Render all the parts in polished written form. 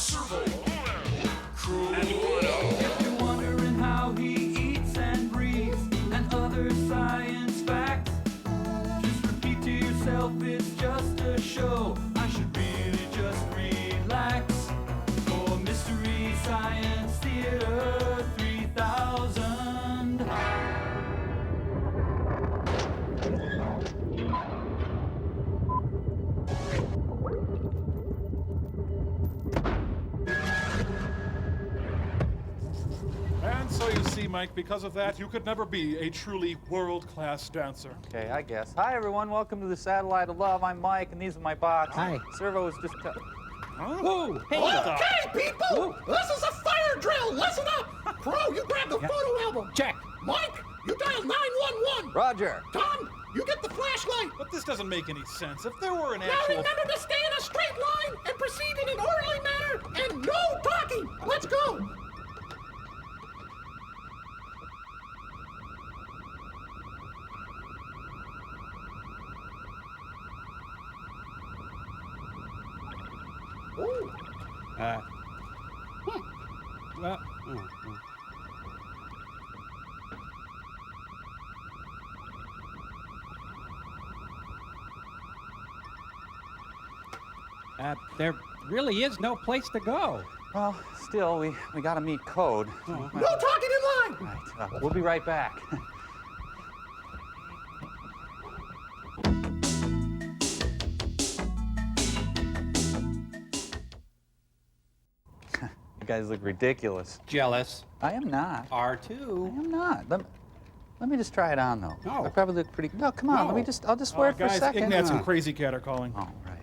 Servo, Crew. If you're wondering how he eats and breathes and other science facts, just repeat to yourself it's just a show. I should really just relax. For Mystery Science Theater 3000. And so you see, Mike, because of that, you could never be a truly world-class dancer. Okay, I guess. Hi, everyone. Welcome to the Satellite of Love. I'm Mike, and these are my bots. Hi. Servo was just... Whoa! Okay, people! This is a fire drill! Listen up! Crow, you grab the photo album! Check. Mike, you dial 911! Roger. Tom, you get the flashlight! But this doesn't make any sense. If there were an Now actual... remember to stay in a straight line and proceed in an orderly manner and no talking! Let's go! Ooh. Well, there really is no place to go. Well, still, we gotta meet code. No talking in line! Right, we'll be right back. You guys look ridiculous. Jealous. I am not. I R2. am not. Let me just try it on, though. No. I probably look pretty... No, come on. No. I'll just wear it for a guys, second. Ignatz and Crazy Cat are calling. Oh, right.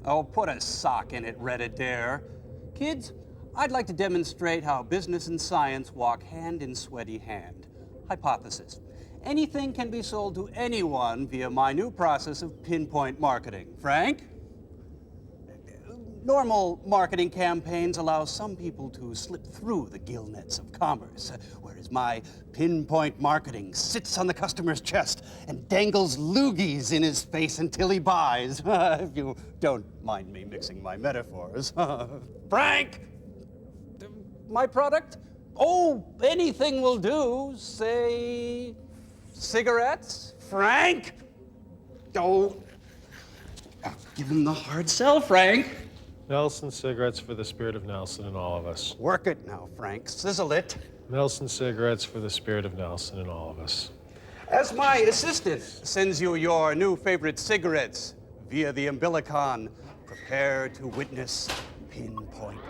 Oh, put a sock in it, Reddit-dare. Kids, I'd like to demonstrate how business and science walk hand in sweaty hand. Hypothesis. Anything can be sold to anyone via my new process of pinpoint marketing. Frank? Normal marketing campaigns allow some people to slip through the gill nets of commerce, whereas my pinpoint marketing sits on the customer's chest and dangles loogies in his face until he buys. If you don't mind me mixing my metaphors. Frank? My product? Oh, anything will do. Say, cigarettes? Frank? Oh, give him the hard sell, Frank. Nelson cigarettes for the spirit of Nelson and all of us. Work it now, Frank. Sizzle it. Nelson cigarettes for the spirit of Nelson and all of us. As my assistant sends you your new favorite cigarettes via the umbilicon, prepare to witness pinpoint.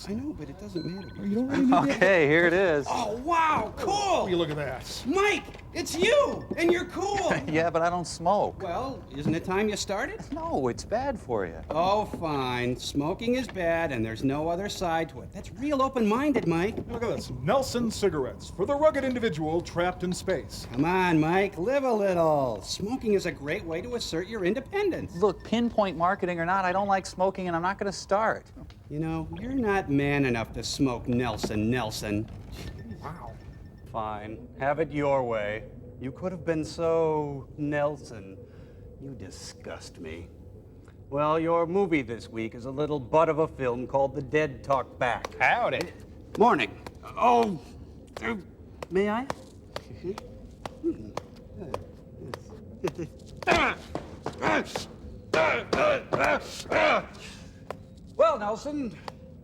I know, but it doesn't matter. You don't really need Okay, here it is. Oh, wow, cool! You look at that. Mike, it's you, and you're cool. Yeah, but I don't smoke. Well, isn't it time you started? No, it's bad for you. Oh, fine. Smoking is bad, and there's no other side to it. That's real open-minded, Mike. Look at this. Nelson cigarettes for the rugged individual trapped in space. Come on, Mike, live a little. Smoking is a great way to assert your independence. Look, pinpoint marketing or not, I don't like smoking, and I'm not going to start. You know, you're not man enough to smoke Nelson. Wow. Fine. Have it your way. You could have been so Nelson. You disgust me. Well, your movie this week is a little butt of a film called The Dead Talk Back. Howdy. Morning. Oh, may I? Well, Nelson,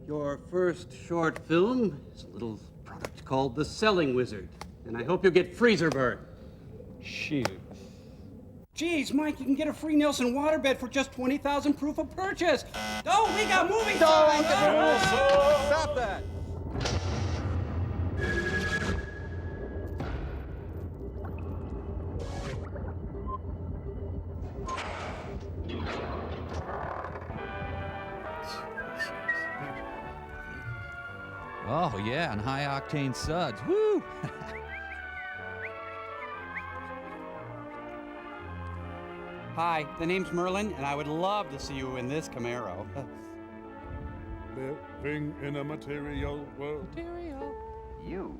your first short film is a little product called The Selling Wizard, and I hope you get freezer burn. Shoot. Geez, Mike, you can get a free Nelson waterbed for just 20,000 proof of purchase. Oh, we got movie time! Stop that! Oh, yeah, and high-octane suds. Woo! Hi, the name's Merlin, and I would love to see you in this Camaro. Living in a material world. You,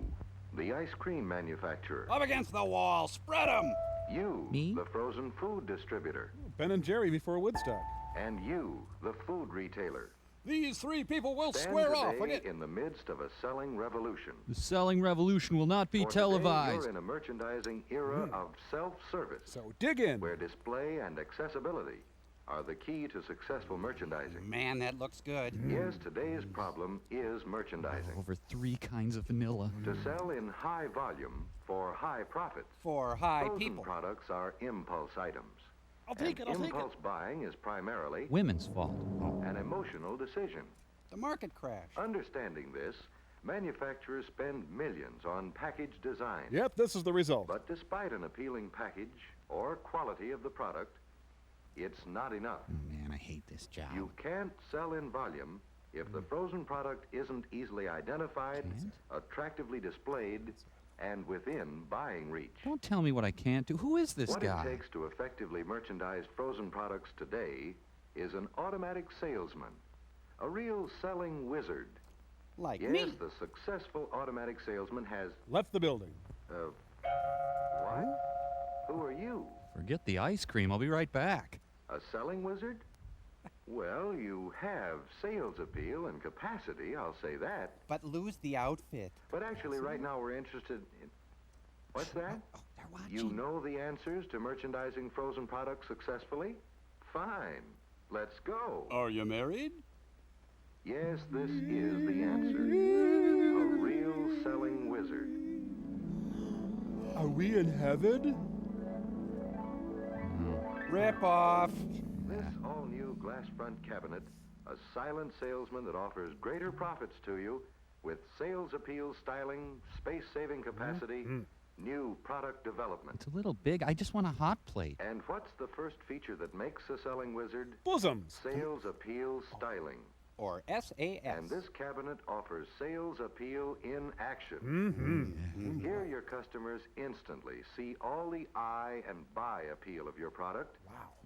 the ice cream manufacturer. Up against the wall, spread 'em! You, Me? the frozen food distributor. Ben and Jerry before Woodstock. And you, the food retailer. These three people will Stand square today off. Forget. in the midst of a selling revolution. The selling revolution will not be For today, televised. you're in a merchandising era of self-service, So dig in. where display and accessibility are the key to successful merchandising. Man, that looks good. Yes, today's problem is merchandising. Over 3 kinds of vanilla. To sell in high volume for high profits, For high frozen people. products are impulse items. I'll take it, I'll take it. Impulse buying is primarily Women's fault. an emotional decision. The market crash. Understanding this, manufacturers spend millions on package design. Yep, this is the result. But despite an appealing package or quality of the product, it's not enough. Man, I hate this job. You can't sell in volume if the frozen product isn't easily identified, attractively displayed, and within buying reach. Don't tell me what I can't do. Who is this What guy? it takes to effectively merchandise frozen products today is an automatic salesman, a real selling wizard. Like Yes, me. the successful automatic salesman has, Left the building. what? Who are you? Forget the ice cream. I'll be right back. A selling wizard? Well, you have sales appeal and capacity, I'll say that. But lose the outfit. But actually, right now we're interested in... What's that? Oh, they're watching. You know the answers to merchandising frozen products successfully? Fine. Let's go. Are you married? Yes, this is the answer. A real selling wizard. Are we in heaven? Rip off. This all-new glass front cabinet, a silent salesman that offers greater profits to you with sales appeal styling, space-saving capacity, new product development. It's a little big. I just want a hot plate. And what's the first feature that makes a selling wizard? Bosoms. Sales appeal styling. Or SAS. And this cabinet offers sales appeal in action. Here your customers instantly see all the eye and buy appeal of your product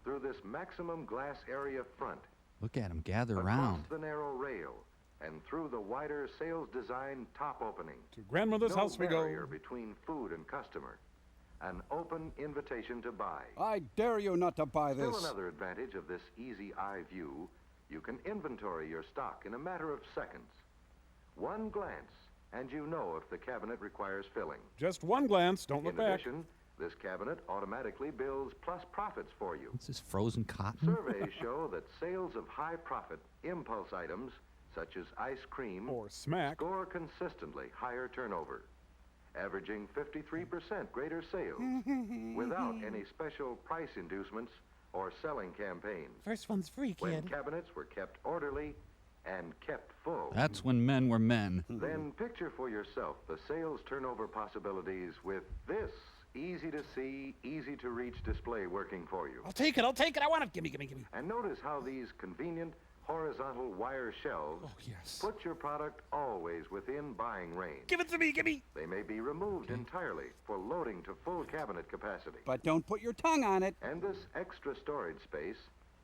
through this maximum glass area front, Look at him gather across around. the narrow rail, and through the wider sales design top opening. To grandmother's No house we go. barrier between food and customer. An open invitation to buy. I dare you not to buy Still this. another advantage of this easy eye view, you can inventory your stock in a matter of seconds. One glance, and you know if the cabinet requires filling. Just one glance, don't look In back. addition, this cabinet automatically builds plus profits for you. What's this frozen cotton? Surveys show that sales of high-profit impulse items, such as ice cream, Or smack. score consistently higher turnover, averaging 53% greater sales, without any special price inducements or selling campaigns. First one's free, When cabinets were kept orderly and kept full. That's when men were men. Then picture for yourself the sales turnover possibilities with this easy-to-see, easy-to-reach display working for you. I'll take it. I want it. Gimme. And notice how these convenient horizontal wire shelves yes. put your product always within buying range. Give it to me. They may be removed entirely for loading to full cabinet capacity. But don't put your tongue on it. And this extra storage space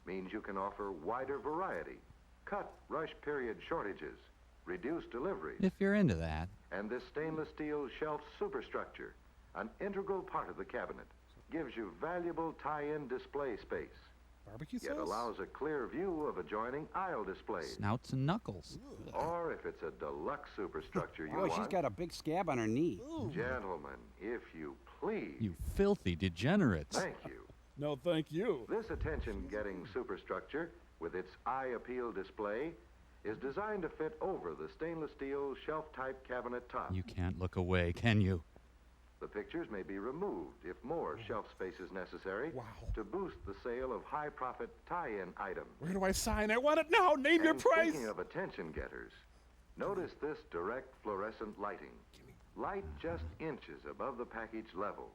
means you can offer wider variety, cut rush period shortages, reduce deliveries, If you're into that. and this stainless steel shelf superstructure, an integral part of the cabinet, gives you valuable tie-in display space, Barbecue yet sauce? allows a clear view of adjoining aisle displays. Snouts and knuckles. Or if it's a deluxe superstructure you Oh, want. she's got a big scab on her knee. Gentlemen, if you please. You filthy degenerates. Thank you. No, thank you. This attention-getting superstructure, with its eye appeal display, is designed to fit over the stainless steel shelf-type cabinet top. You can't look away, can you? The pictures may be removed if more shelf space is necessary to boost the sale of high-profit tie-in items. Where do I sign? I want it now. Name your And price. speaking of attention getters, notice this direct fluorescent lighting. Light just inches above the package level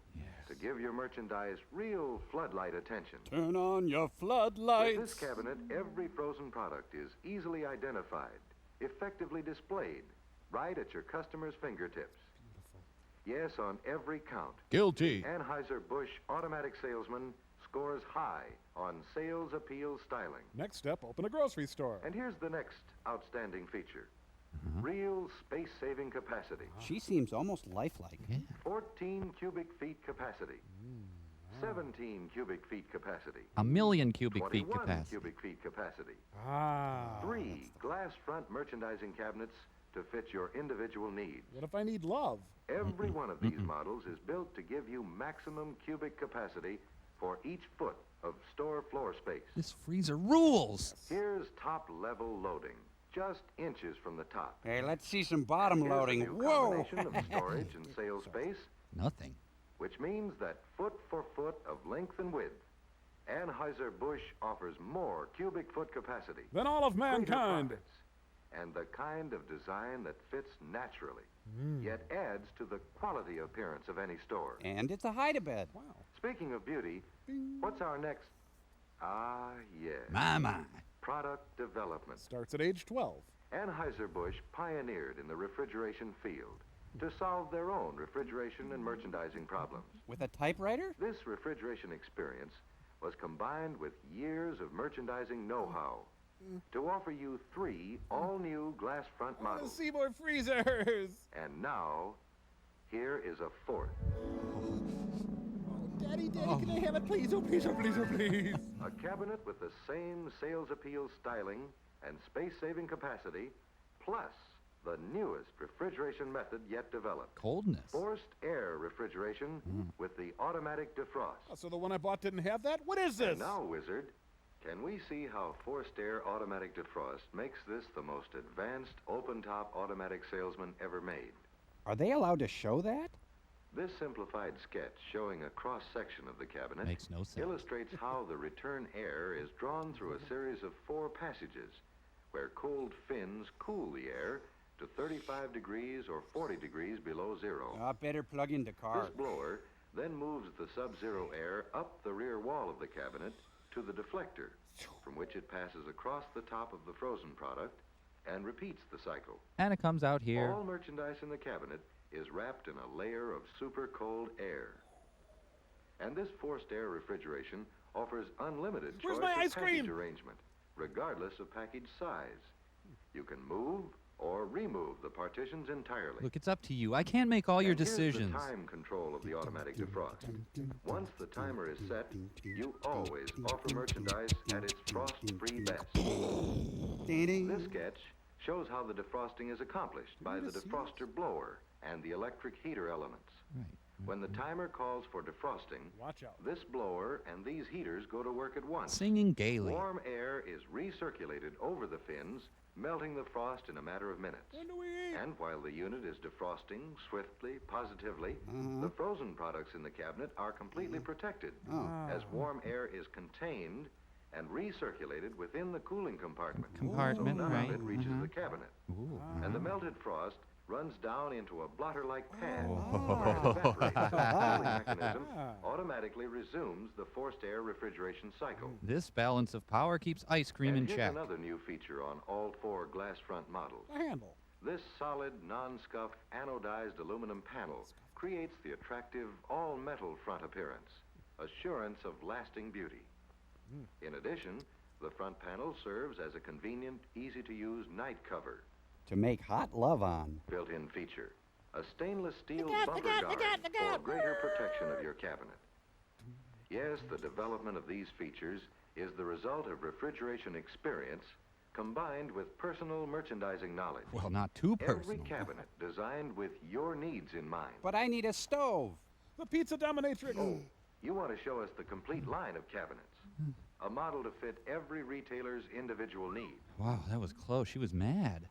to give your merchandise real floodlight attention. Turn on your With floodlights. this cabinet, every frozen product is easily identified, effectively displayed, right at your customer's fingertips. Yes, on every count, Guilty. Anheuser-Busch Automatic Salesman scores high on sales appeal styling. Next step, open a grocery store. And here's the next outstanding feature. Real space-saving capacity. She seems almost lifelike. 14 cubic feet capacity. 17 cubic feet capacity. 1,000,000 cubic feet 21 capacity. cubic feet capacity. Ah. 3 glass front merchandising cabinets to fit your individual needs. What if I need love? Every one of these models is built to give you maximum cubic capacity for each foot of store floor space. This freezer rules. Here's top level loading, just inches from the top. Hey, let's see some bottom Here's a loading. new Whoa! combination of storage and sales space, Nothing. which means that foot for foot of length and width, Anheuser-Busch offers more cubic foot capacity. Then all of greater mankind. profits, and the kind of design that fits naturally, yet adds to the quality appearance of any store. And it's a hide-a-bed. Speaking of beauty, what's our next? Ah, yes. My. Product development. Starts at age 12. Anheuser-Busch pioneered in the refrigeration field to solve their own refrigeration and merchandising problems. With a typewriter? This refrigeration experience was combined with years of merchandising know-how to offer you 3 all-new glass front models. See more freezers. And now, here is a 4th. Daddy, can I have it, please? Oh, please, oh, please, oh, please. A cabinet with the same sales appeal styling and space-saving capacity, plus the newest refrigeration method yet developed. Coldness. Forced air refrigeration with the automatic defrost. So the one I bought didn't have that? What is this? And now, Wizard, can we see how forced air automatic defrost makes this the most advanced open-top automatic salesman ever made? Are they allowed to show that? This simplified sketch showing a cross-section of the cabinet Makes no sense. illustrates how the return air is drawn through a series of 4 passages where cold fins cool the air to 35 degrees or 40 degrees below zero. Better plug in the car. This blower then moves the sub-zero air up the rear wall of the cabinet to the deflector, from which it passes across the top of the frozen product and repeats the cycle. And it comes out here. All merchandise in the cabinet is wrapped in a layer of super cold air. And this forced air refrigeration offers unlimited Where's choice my of ice package cream? arrangement, regardless of package size. You can move or remove the partitions entirely. Look, it's up to you. I can't make all your And here's decisions. the time control of the automatic defrost. Once the timer is set, you always offer merchandise at its frost-free best. This sketch shows how the defrosting is accomplished by the defroster blower and the electric heater elements. Right. When the timer calls for defrosting, Watch out. this blower and these heaters go to work at once. Singing gaily. Warm air is recirculated over the fins, melting the frost in a matter of minutes. When do we eat? And while the unit is defrosting swiftly, positively, the frozen products in the cabinet are completely protected as warm air is contained and recirculated within the cooling compartment. So none right. of it reaches the cabinet. Ooh. And the melted frost runs down into a blotter-like pan where it evaporates. The cooling mechanism automatically resumes the forced air refrigeration cycle. This balance of power keeps ice cream in And here's check. another new feature on all 4 glass front models. A handle. This solid, non-scuff, anodized aluminum panel creates the attractive all-metal front appearance, assurance of lasting beauty. In addition, the front panel serves as a convenient, easy-to-use night cover. To make hot love on. Built-in feature, a stainless steel bumper guard for greater protection of your cabinet. Yes, the development of these features is the result of refrigeration experience combined with personal merchandising knowledge. Well, not too personal. Every cabinet designed with your needs in mind. But I need a stove. The pizza dominatrix. You want to show us the complete line of cabinets. A model to fit every retailer's individual need. Wow, that was close. She was mad.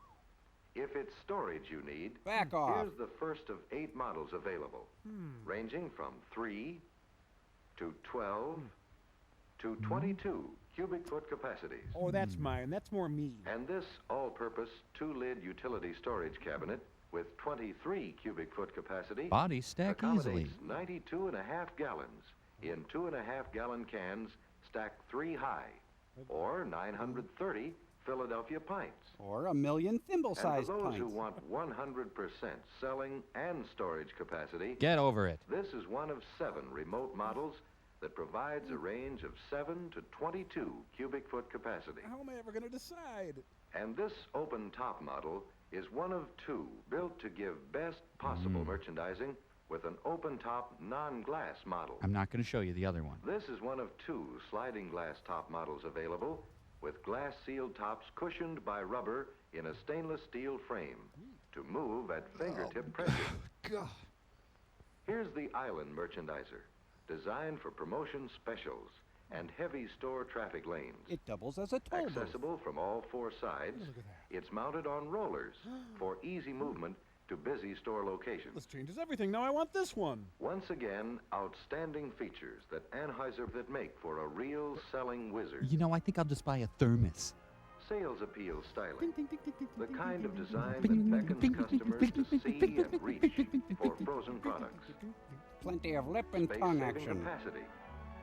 If it's storage you need, Back off. here's the first of 8 models available, ranging from 3 to 12 to 22 cubic foot capacities. Oh, that's mine. That's more me. And this all-purpose 2-lid utility storage cabinet with 23 cubic foot capacity Bodies stack easily. accommodates 92.5 gallons in 2.5-gallon cans stacked 3 high, or 930 Philadelphia pints. Or 1,000,000 thimble-sized And for those pints. who want 100% selling and storage capacity, Get over it. this is one of 7 remote models that provides a range of 7 to 22 cubic foot capacity. How am I ever going to decide? And this open top model is one of 2 built to give best possible merchandising with an open-top, non-glass model. I'm not going to show you the other one. This is one of 2 sliding glass top models available, with glass-sealed tops cushioned by rubber in a stainless steel frame to move at fingertip pressure. God. Here's the Island Merchandiser, designed for promotion specials and heavy store traffic lanes. It doubles as a toll booth. Accessible from all 4 sides, it's mounted on rollers for easy movement to busy store locations. This changes everything. Now I want this one. Once again, outstanding features that make for a real selling wizard. You know, I think I'll just buy a thermos. Sales appeal styling, the kind of design that beckons customers to see and reach for frozen products. Plenty of lip and tongue Space-saving action. capacity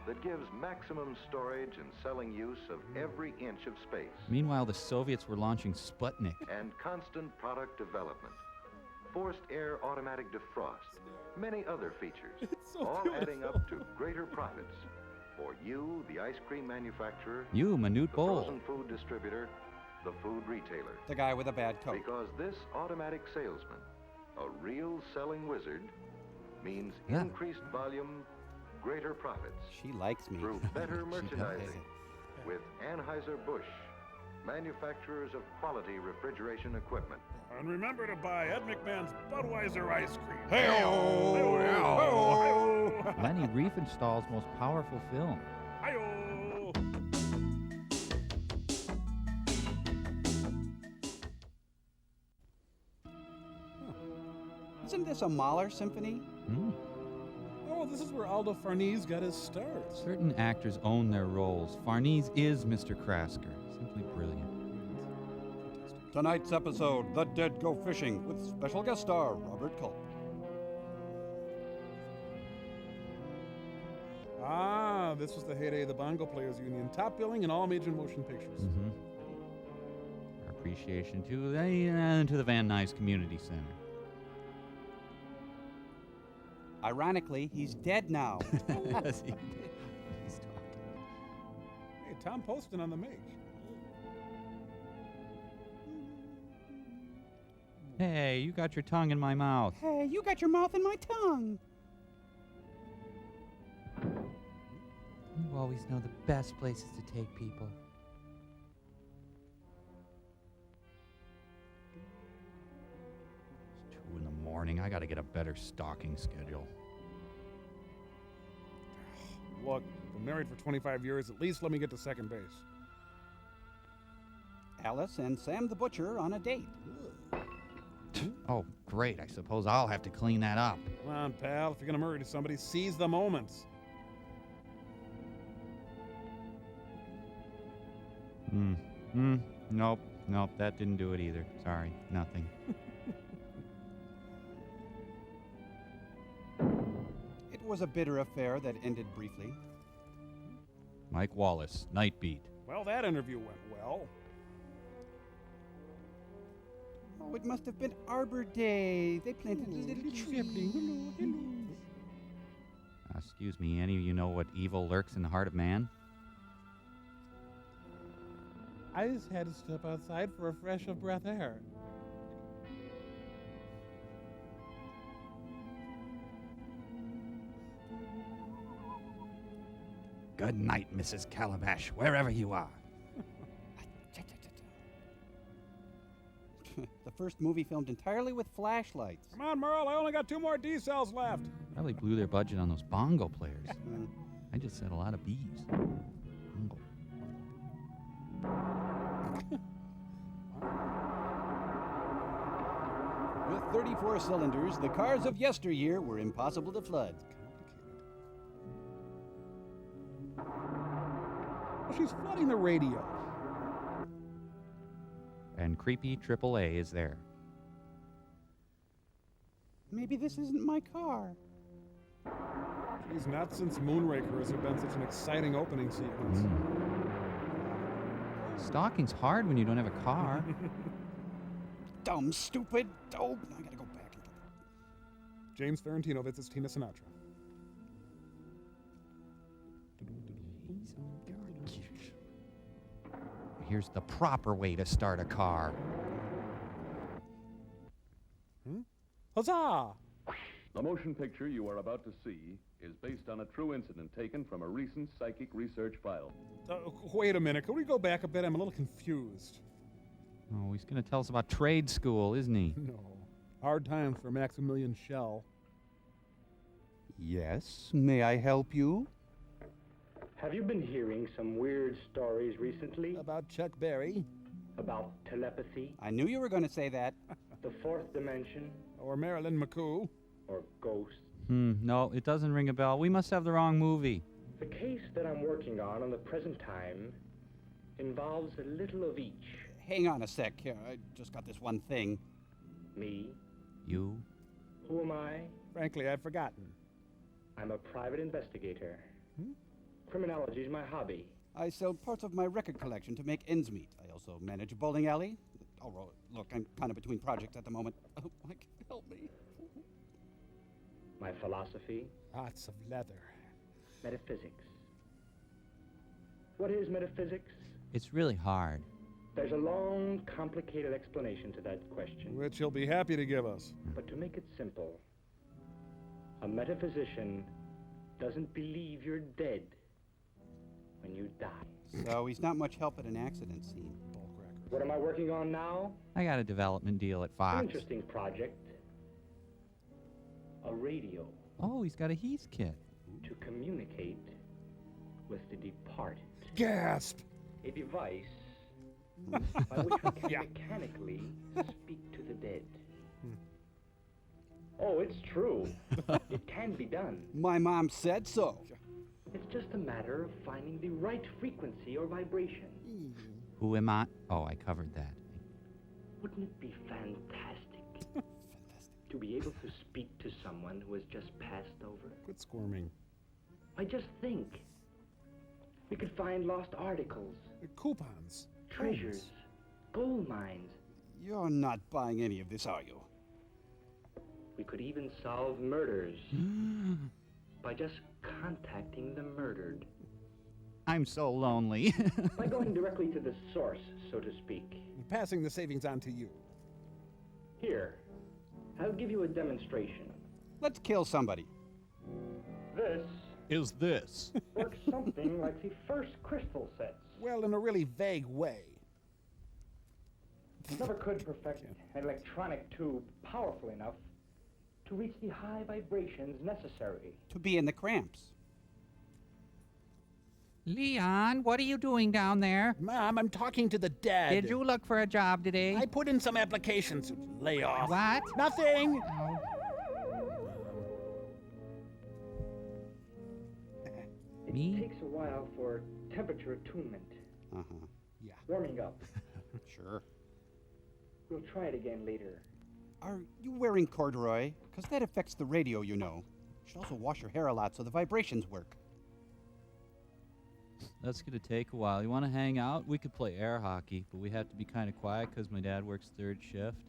that gives maximum storage and selling use of every inch of space. Meanwhile, the Soviets were launching Sputnik. And constant product development. Forced air automatic defrost, many other features, all adding up to greater profits for you, the ice cream manufacturer, You, Minute the Bowl. frozen food distributor, the food retailer. The guy with a bad coat. Because this automatic salesman, a real selling wizard, means Yeah. increased volume, greater profits She likes me. through better She does. merchandising with Anheuser-Busch, manufacturers of quality refrigeration equipment. And remember to buy Ed McMahon's Budweiser ice cream. Hey-oh! Hey-oh! Lenny Riefenstahl's most powerful film. Hi-yo! Isn't this a Mahler symphony? Oh, this is where Aldo Farnese got his start. Certain actors own their roles. Farnese is Mr. Krasker. Simply brilliant. Tonight's episode, The Dead Go Fishing, with special guest star Robert Culp. Ah, this was the heyday of the Bongo Players Union. Top billing in all major motion pictures. Our appreciation to the Van Nuys Community Center. Ironically, he's dead now. Yes, he did. He's talking. Hey, Tom Poston on the make. Hey, you got your tongue in my mouth. Hey, you got your mouth in my tongue. You always know the best places to take people. It's 2 in the morning. I gotta get a better stalking schedule. Look, been married for 25 years. At least let me get to second base. Alice and Sam the Butcher on a date. Oh, great. I suppose I'll have to clean that up. Come on, pal. If you're gonna murder somebody, seize the moment. Nope, that didn't do it either. Sorry, nothing. It was a bitter affair that ended briefly. Mike Wallace, Night Beat. Well, that interview went well. Oh, it must have been Arbor Day. They planted a little tree. Excuse me, any of you know what evil lurks in the heart of man? I just had to step outside for a fresh of breath air. Good night, Mrs. Calabash, wherever you are. The first movie filmed entirely with flashlights. Come on, Merle. I only got 2 more D cells left. Probably blew their budget on those bongo players. I just said a lot of B's. Bongo. With 34 cylinders, the cars of yesteryear were impossible to flood. Well, she's flooding the radio. And creepy AAA is there. Maybe this isn't my car. Geez, not since Moonraker has there been such an exciting opening sequence. Stalking's hard when you don't have a car. Dumb, stupid. Oh, I gotta go back. James Ferrantino visits Tina Sinatra. Here's the proper way to start a car. Huzzah! The motion picture you are about to see is based on a true incident taken from a recent psychic research file. Wait a minute. Can we go back a bit? I'm a little confused. Oh, he's going to tell us about trade school, isn't he? No. Hard times for Maximilian Schell. Yes, may I help you? Have you been hearing some weird stories recently? About Chuck Berry? About telepathy? I knew you were going to say that. The fourth dimension? Or Marilyn McCoo? Or ghosts? No, it doesn't ring a bell. We must have the wrong movie. The case that I'm working on the present time involves a little of each. Hang on a sec. Here, I just got this one thing. Me? You? Who am I? Frankly, I've forgotten. I'm a private investigator. Criminology is my hobby. I sell parts of my record collection to make ends meet. I also manage a bowling alley. Oh, look, I'm kind of between projects at the moment. Oh, Mike, help me. My philosophy? Lots of leather. Metaphysics. What is metaphysics? It's really hard. There's a long, complicated explanation to that question. Which he'll be happy to give us. But to make it simple, a metaphysician doesn't believe you're dead when you die. So he's not much help at an accident scene. What am I working on now? I got a development deal at Fox. An interesting project. A radio. Oh, he's got a Heath kit. To communicate with the departed. Gasp! A device by which we can mechanically speak to the dead. Oh, it's true. It can be done. My mom said so. It's just a matter of finding the right frequency or vibration. Who am I? Oh, I covered that. Wouldn't it be fantastic to be able to speak to someone who has just passed over? Quit squirming. I just think. We could find lost articles. Coupons. Treasures. Gold mines. You're not buying any of this, are you? We could even solve murders by just contacting the murdered. I'm so lonely. By going directly to the source, so to speak. Passing the savings on to you. Here, I'll give you a demonstration. Let's kill somebody. This Is this? works something like the first crystal sets. Well, in a really vague way. Never could perfect an electronic tube powerful enough to reach the high vibrations necessary. To be in the cramps. Leon, what are you doing down there? Mom, I'm talking to the dead. Did you look for a job today? I put in some applications. Lay off. What? Nothing. It takes a while for temperature attunement. Uh-huh. Yeah. Warming up. Sure. We'll try it again later. Are you wearing corduroy? Because that affects the radio, you know. You should also wash your hair a lot so the vibrations work. That's going to take a while. You want to hang out? We could play air hockey, but we have to be kind of quiet because my dad works third shift.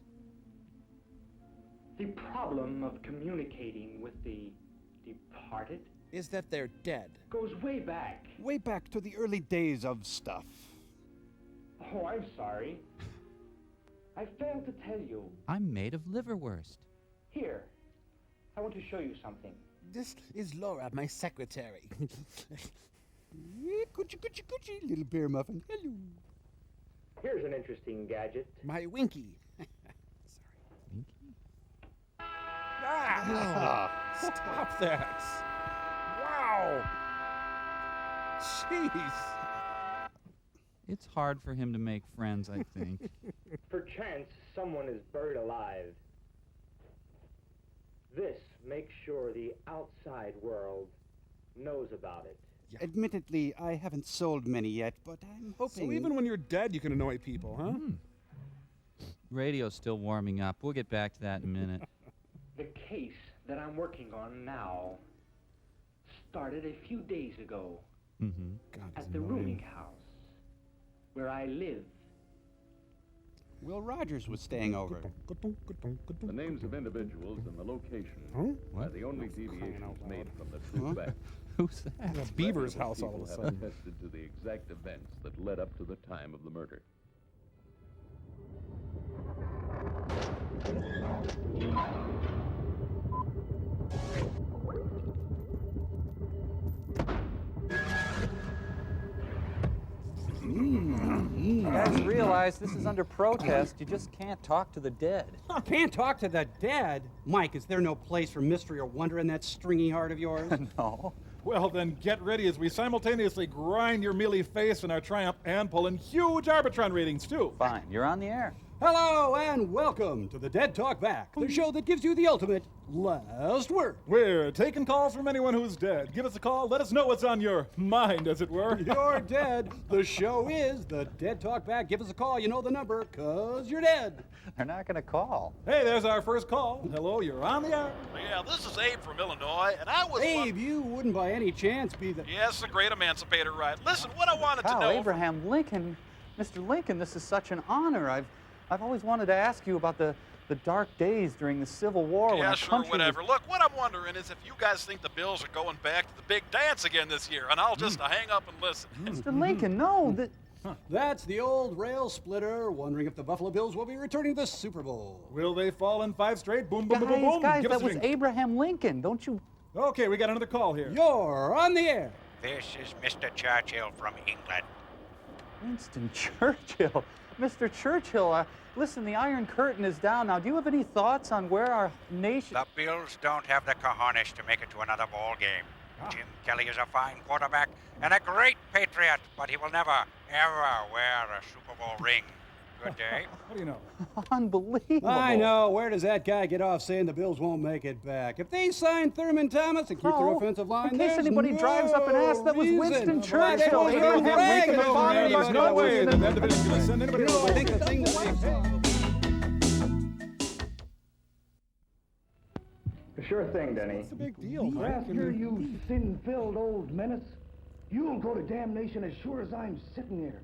The problem of communicating with the departed Is that they're dead. goes way back. Way back to the early days of stuff. Oh, I'm sorry. I failed to tell you. I'm made of liverwurst. Here, I want to show you something. This is Laura, my secretary. Coochie, coochie, coochie, little bear muffin. Hello. Here's an interesting gadget. My Winky. Winky? Ah! Stop that. Wow. Jeez. It's hard for him to make friends, I think. Perchance someone is buried alive. This makes sure the outside world knows about it. Admittedly, I haven't sold many yet, but I'm hoping... So even when you're dead, you can annoy people, huh? Radio's still warming up. We'll get back to that in a minute. The case that I'm working on now started a few days ago at the rooming house where I live. Will Rogers was staying over. The names of individuals and the location are the only deviations made from the true fact. Who's that? That's Beaver's house all of a People sudden. have attested to the exact events that led up to the time of the murder. guys, this is under protest. You just can't talk to the dead. Can't talk to the dead? Mike, is there no place for mystery or wonder in that stringy heart of yours? No. Well, then get ready as we simultaneously grind your mealy face in our triumph and pull in huge Arbitron ratings, too. Fine, you're on the air. Hello and welcome to the Dead Talk Back, the show that gives you the ultimate last word. We're taking calls from anyone who's dead. Give us a call. Let us know what's on your mind, as it were. You're dead. The show is the Dead Talk Back. Give us a call. You know the number, 'cause you're dead. They're not going to call. Hey, there's our first call. Hello, you're on the air. Yeah, this is Abe from Illinois, and I was... Abe, you wouldn't by any chance be the... Yes, the great emancipator, right. Listen, what I wanted to know... Abraham Lincoln. Mr. Lincoln, this is such an honor. I've always wanted to ask you about the dark days during the Civil War. Yeah, sure, whatever. Look, what I'm wondering is if you guys think the Bills are going back to the big dance again this year, and I'll just hang up and listen. Mr. Lincoln, no. That's the old rail splitter, wondering if the Buffalo Bills will be returning to the Super Bowl. Will they fall in 5 straight? Boom, boom, boom, boom, boom. Guys, Give that us a was drink. Abraham Lincoln, don't you? Okay, we got another call here. You're on the air. This is Mr. Churchill from England. Winston Churchill. Mr. Churchill, listen, the Iron Curtain is down now. Do you have any thoughts on where our nation... The Bills don't have the cojones to make it to another ball game. Jim Kelly is a fine quarterback and a great patriot, but he will never, ever wear a Super Bowl ring. Good day. What do you know? Unbelievable. I know. Where does that guy get off saying the Bills won't make it back? If they sign Thurman Thomas and keep their offensive line, in case anybody no drives up and asks, that was reason. Winston Churchill. Abraham Lincoln, the father of There's our no way country. that division's going to send anybody You know, I over. think the thing that Sure thing, Denny. What's the big deal, Mike? After you sin-filled old menace, you'll go to damnation as sure as I'm sitting here.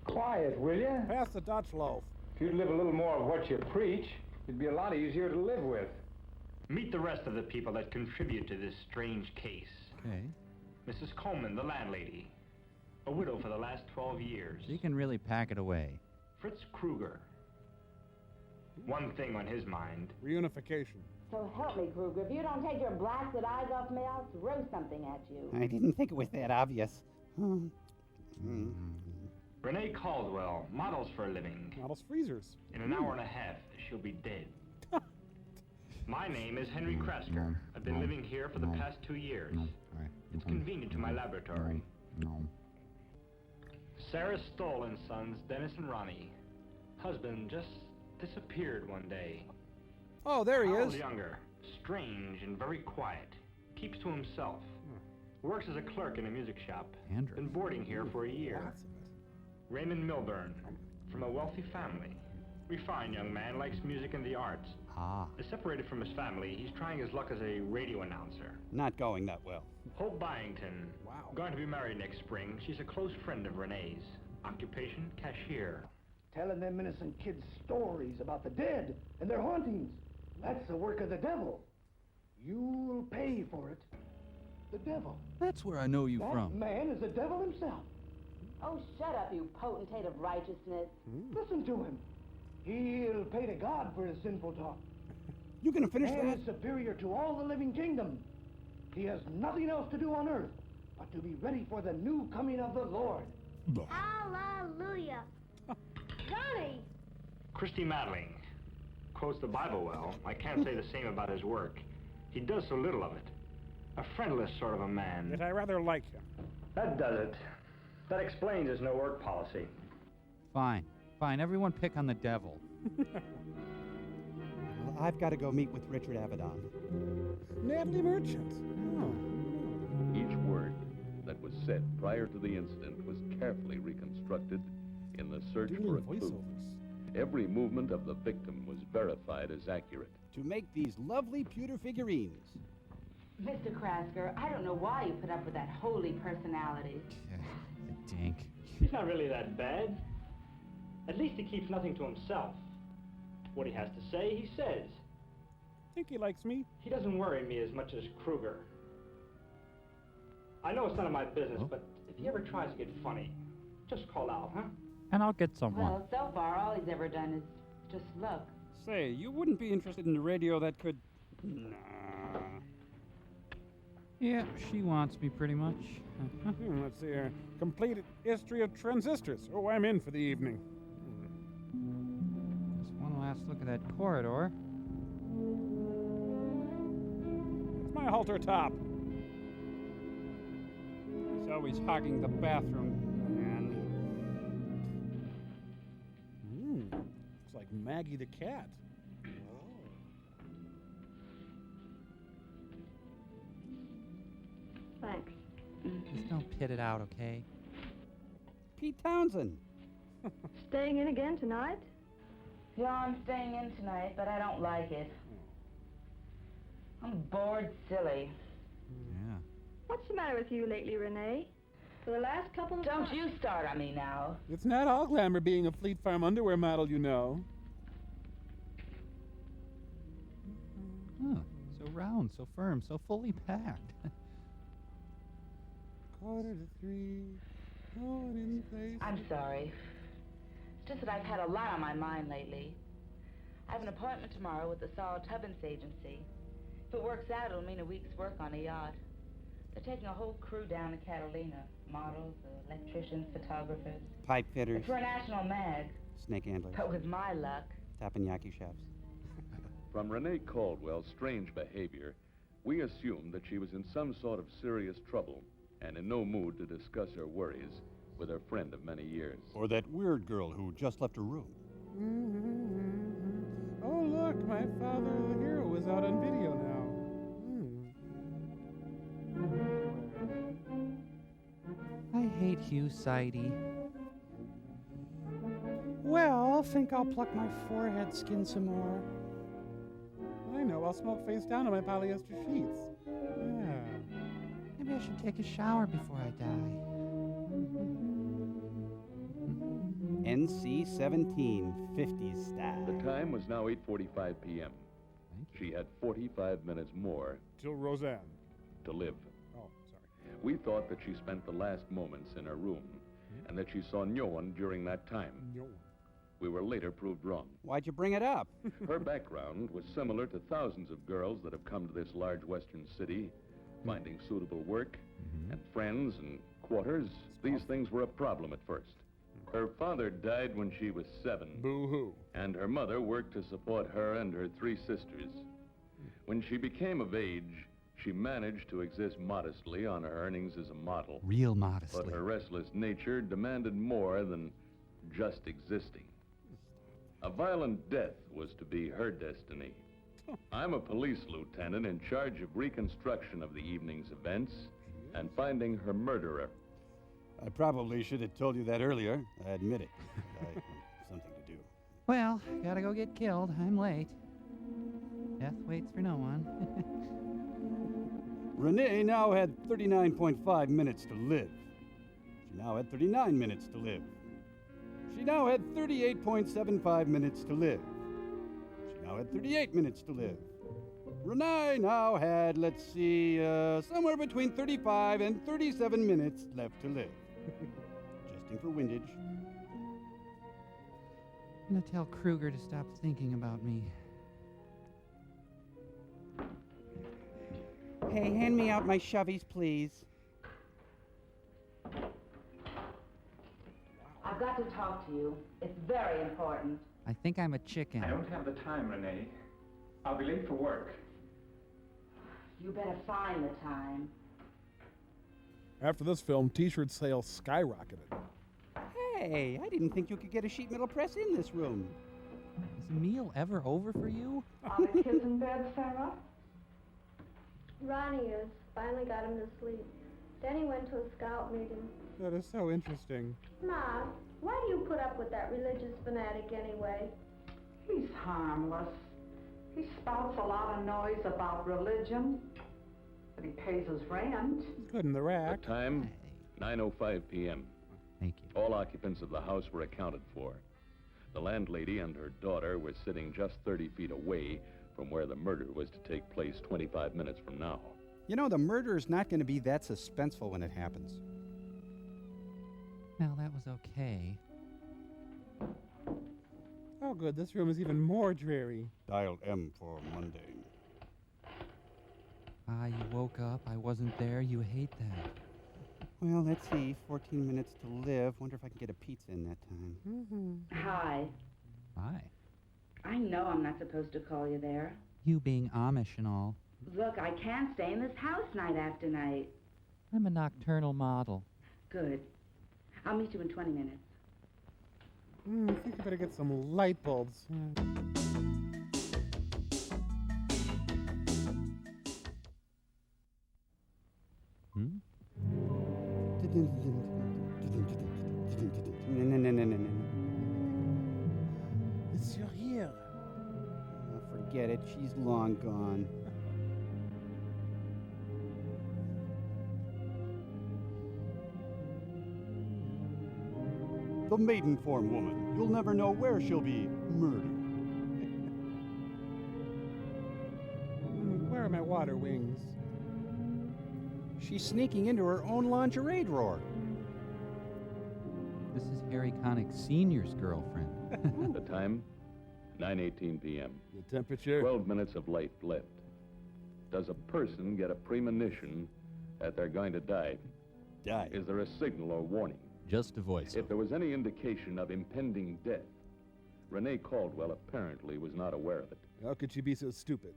Quiet, will you? Pass the Dutch loaf. If you'd live a little more of what you preach, it'd be a lot easier to live with. Meet the rest of the people that contribute to this strange case. Okay. Mrs. Coleman, the landlady. A widow for the last 12 years. So you can really pack it away. Fritz Kruger. One thing on his mind. Reunification. So help me, Kruger. If you don't take your blasted eyes off me, I'll throw something at you. I didn't think it was that obvious. Renee Caldwell, models for a living. Models freezers. In an hour and a half, she'll be dead. My name is Henry Krasker. I've been living here for the past 2 years. It's convenient to my laboratory. Sarah Stoll and Sons, Dennis and Ronnie. Husband just disappeared one day. Oh, there he Harold is. Younger, strange and very quiet. Keeps to himself. Works as a clerk in a music shop. Andrew. Been boarding here for a year. Raymond Milburn, from a wealthy family. Refined young man, likes music and the arts. Separated from his family, he's trying his luck as a radio announcer. Not going that well. Hope Byington. Wow. Going to be married next spring. She's a close friend of Renee's. Occupation, cashier. Telling them innocent kids stories about the dead and their hauntings. That's the work of the devil. You'll pay for it. The devil. That's where I know you That from. man is the devil himself. Oh, shut up, you potentate of righteousness. Listen to him. He'll pay to God for his sinful talk. You gonna finish Man that? is superior to all the living kingdom. He has nothing else to do on earth but to be ready for the new coming of the Lord. Hallelujah. Johnny! Christy Madling quotes the Bible well. I can't say the same about his work. He does so little of it. A friendless sort of a man. Yet I rather like him. That does it. That explains his no work policy. Fine. Fine. Everyone pick on the devil. Well, I've got to go meet with Richard Avedon. Natalie Merchant. Each word that was said prior to the incident was carefully reconstructed in the search for a clue. Every movement of the victim was verified as accurate. To make these lovely pewter figurines. Mr. Krasker, I don't know why you put up with that holy personality. The dink. He's not really that bad. At least he keeps nothing to himself. What he has to say, he says. Think he likes me? He doesn't worry me as much as Kruger. I know it's none of my business, but if he ever tries to get funny, just call out, huh? And I'll get someone. Well, so far, all he's ever done is just look. Say, you wouldn't be interested in the radio that could... Nah. Yeah, she wants me pretty much. Let's see here. Complete history of transistors. Oh, I'm in for the evening. last look at that corridor. It's my halter top. He's always hogging the bathroom, man. It's like Maggie the cat. Thanks. Just don't pit it out, okay? Pete Townsend. Staying in again tonight? Yeah, I'm staying in tonight, but I don't like it. I'm bored silly. Yeah. What's the matter with you lately, Renee? For the last couple of Don't months. you start on me now. It's not all glamour being a Fleet Farm underwear model, you know. Huh. So round, so firm, so fully packed. 2:45, going in place. I'm sorry. It's just that I've had a lot on my mind lately. I have an appointment tomorrow with the Saul Tubbins Agency. If it works out, it'll mean a week's work on a yacht. They're taking a whole crew down to Catalina. Models, electricians, photographers. Pipe fitters. It's for a national mag. Snake handlers. But with my luck. Teppanyaki chefs. From Renee Caldwell's strange behavior, we assumed that she was in some sort of serious trouble and in no mood to discuss her worries with her friend of many years. Or that weird girl who just left her room. Oh, look, my father, the hero, is out on video now. I hate Hugh Sidey. Well, think I'll pluck my forehead skin some more. I know, I'll smoke face down on my polyester sheets. Yeah. Maybe I should take a shower before I die. NC 17, 50s style. The time was now 8:45 p.m. She had 45 minutes more Till Roseanne. to live. Oh, sorry. We thought that she spent the last moments in her room and that she saw no one during that time. No one. We were later proved wrong. Why'd you bring it up? Her background was similar to thousands of girls that have come to this large western city, finding suitable work and friends and quarters. These things were a problem at first. Her father died when she was 7. Boo-hoo. And her mother worked to support her and her 3 sisters. When she became of age, she managed to exist modestly on her earnings as a model. Real modestly. But her restless nature demanded more than just existing. A violent death was to be her destiny. I'm a police lieutenant in charge of reconstruction of the evening's events and finding her murderer. I probably should have told you that earlier. I admit it. I have something to do. Well, gotta go get killed. I'm late. Death waits for no one. Renee now had 39.5 minutes to live. She now had 39 minutes to live. She now had 38.75 minutes to live. She now had 38 minutes to live. Renee now had, let's see, somewhere between 35 and 37 minutes left to live. Adjusting for windage. I'm gonna tell Kruger to stop thinking about me. Hey, hand me out my shovies, please. I've got to talk to you. It's very important. I think I'm a chicken. I don't have the time, Renee. I'll be late for work. You better find the time. After this film, t-shirt sales skyrocketed. Hey, I didn't think you could get a sheet metal press in this room. Is a meal ever over for you? Are the kids in bed, Sarah? Ronnie is. Finally got him to sleep. Then he went to a scout meeting. That is so interesting. Ma, why do you put up with that religious fanatic anyway? He's harmless. He spouts a lot of noise about religion, but he pays his rent. He's good in the rack. The time, 9:05 p.m. Thank you. All occupants of the house were accounted for. The landlady and her daughter were sitting just 30 feet away from where the murder was to take place 25 minutes from now. You know, the murder's not going to be that suspenseful when it happens. Well, that was okay. Oh, good. This room is even more dreary. Dial M for Monday. Ah, you woke up. I wasn't there. You hate that. Well, let's see. 14 minutes to live. Wonder if I can get a pizza in that time. Hi. Hi. I know I'm not supposed to call you there. You being Amish and all. Look, I can't stay in this house night after night. I'm a nocturnal model. Good. I'll meet you in 20 minutes. I think you better get some light bulbs. Monsieur here. Forget it. She's long gone. The maiden form woman. You'll never know where she'll be murdered. Where are my water wings? She's sneaking into her own lingerie drawer. This is Harry Connick Sr.'s girlfriend. The time? 9:18 p.m. The temperature? 12 minutes of light left. Does a person get a premonition that they're going to die? Die. Is there a signal or warning? Just a voice. If there was any indication of impending death, Renee Caldwell apparently was not aware of it. How could she be so stupid?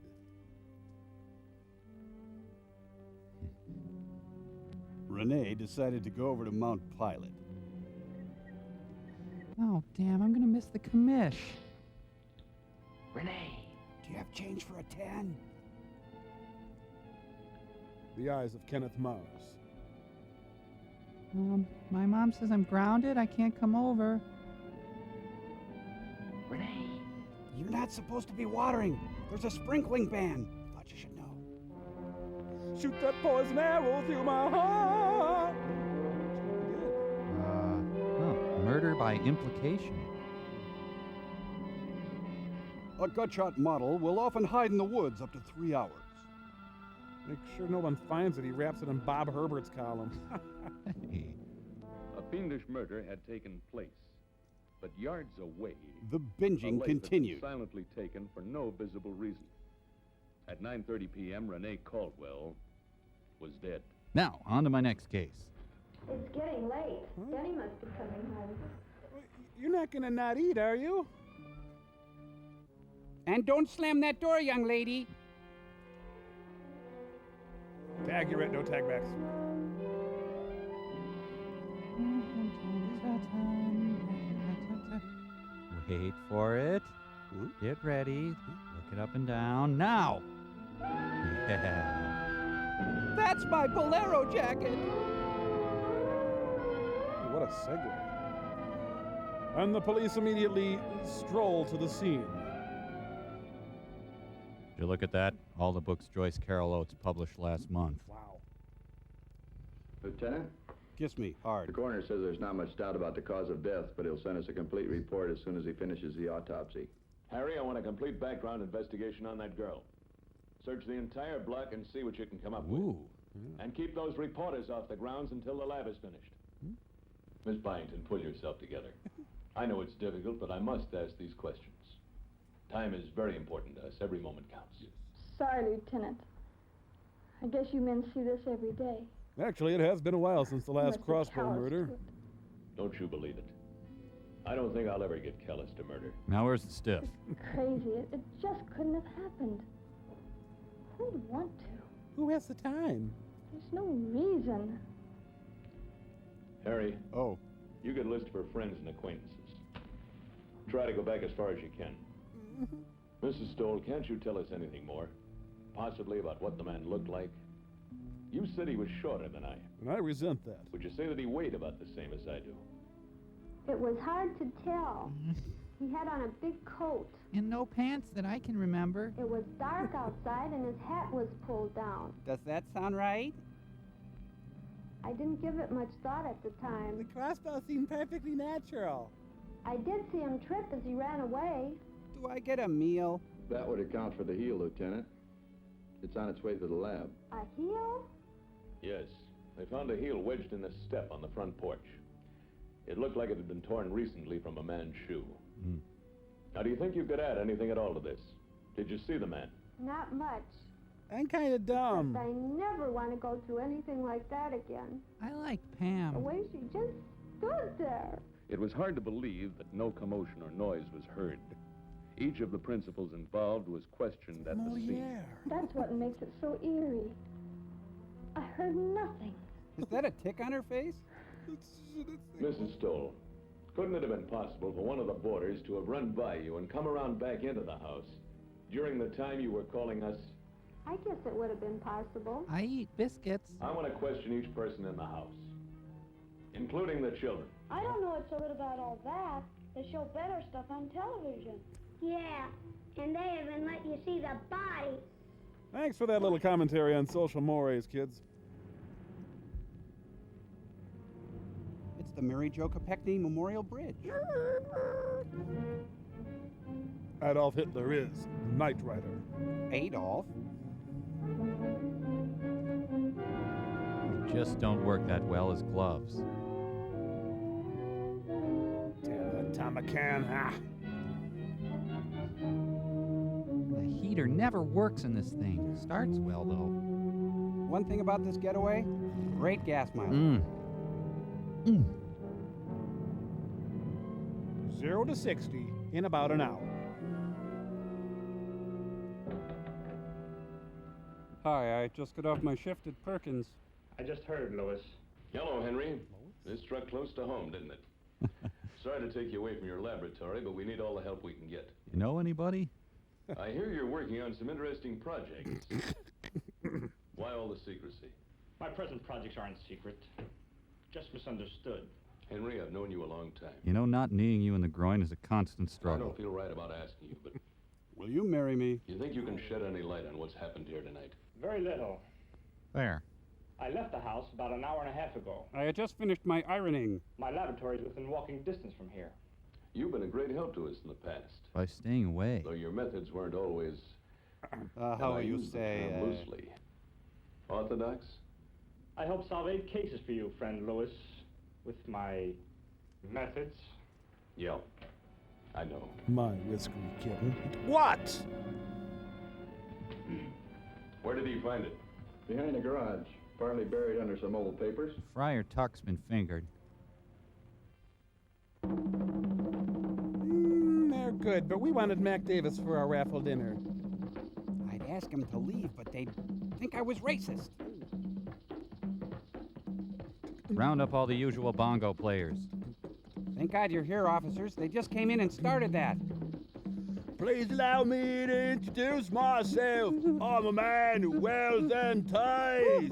Renee decided to go over to Mount Pilot. Oh, damn, I'm gonna miss the commish. Renee, do you have change for a 10? The eyes of Kenneth Mars. My mom says I'm grounded. I can't come over. Renee, you're not supposed to be watering. There's a sprinkling ban. Thought you should know. Shoot that poison arrow through my heart. Murder by implication. A gutshot model will often hide in the woods up to 3 hours. Make sure no one finds it. He wraps it in Bob Herbert's column. Hey. A fiendish murder had taken place, but yards away, the binging continued. Was silently taken for no visible reason. At 9:30 p.m., Renee Caldwell was dead. Now, on to my next case. It's getting late. Denny must be coming home. You're not gonna not eat, are you? And don't slam that door, young lady. Tag, you're right. No tag backs. Wait for it. Get ready. Look it up and down. Now! Yeah. That's my bolero jacket. What a segue. And the police immediately stroll to the scene. Did you look at that? All the books Joyce Carol Oates published last month. Wow. Lieutenant? Kiss me hard. The coroner says there's not much doubt about the cause of death, but he'll send us a complete report as soon as he finishes the autopsy. Harry, I want a complete background investigation on that girl. Search the entire block and see what you can come up with. And keep those reporters off the grounds until the lab is finished. Miss Byington, pull yourself together. I know it's difficult, but I must ask these questions. Time is very important to us. Every moment counts. Sorry, Lieutenant. I guess you men see this every day. Actually, it has been a while since the last Must be crossbow callous murder. to it. Don't you believe it? I don't think I'll ever get callous to murder. Now where's the stiff? Crazy. It just couldn't have happened. Who'd want to? Who has the time? There's no reason. Harry. Oh. You get a list for friends and acquaintances. Try to go back as far as you can. Mrs. Stoll, can't you tell us anything more? Possibly about what the man looked like? You said he was shorter than I am. And I resent that. Would you say that he weighed about the same as I do? It was hard to tell. He had on a big coat. And no pants that I can remember. It was dark outside and his hat was pulled down. Does that sound right? I didn't give it much thought at the time. The crossbow seemed perfectly natural. I did see him trip as he ran away. Do I get a meal? That would account for the heel, Lieutenant. It's on its way to the lab. A heel? Yes. They found a heel wedged in the step on the front porch. It looked like it had been torn recently from a man's shoe. Now, do you think you could add anything at all to this? Did you see the man? Not much. I'm kind of dumb. But I never want to go through anything like that again. I like Pam. The way she just stood there. It was hard to believe that no commotion or noise was heard. Each of the principals involved was questioned at the scene. That's what makes it so eerie. I heard nothing. Is that a tick on her face? Mrs. Stoll, couldn't it have been possible for one of the boarders to have run by you and come around back into the house during the time you were calling us? I guess it would have been possible. I eat biscuits. I want to question each person in the house, including the children. I don't know what's so good about all that. They show better stuff on television. Yeah, and they even let you see the body. Thanks for that little commentary on social mores, kids. It's the Mary Jo Kopechne Memorial Bridge. Adolf Hitler is Knight Rider. Adolf? They just don't work that well as gloves. Damn that Tamacan, ah. The heater never works in this thing. Starts well, though. One thing about this getaway, great gas mileage. 0 to 60 in about an hour. Hi, I just got off my shift at Perkins. I just heard, Louis. Hello, Henry. This struck close to home, didn't it? Sorry to take you away from your laboratory, but we need all the help we can get. You know anybody? I hear you're working on some interesting projects. Why all the secrecy? My present projects aren't secret. Just misunderstood. Henry, I've known you a long time. You know, not kneeing you in the groin is a constant I struggle. don't feel right about asking you, but Will you marry me? you think you can shed any light on what's happened here tonight? Very little. There. I left the house about an hour and a half ago. I had just finished my ironing. My laboratory is within walking distance from here. You've been a great help to us in the past, By staying away. though your methods weren't always, How and I will you use the say, term loosely, orthodox? I hope solve 8 cases for you, friend Louis, with my methods. Yeah, I know. My whiskery kitten. What? Where did he find it? Behind the garage, partly buried under some old papers. Friar Tuck's been fingered. They're good, but we wanted Mac Davis for our raffle dinner. I'd ask him to leave, but they'd think I was racist. Round up all the usual bongo players. Thank God you're here, officers. They just came in and started that. Please allow me to introduce myself. I'm a man who wears them ties.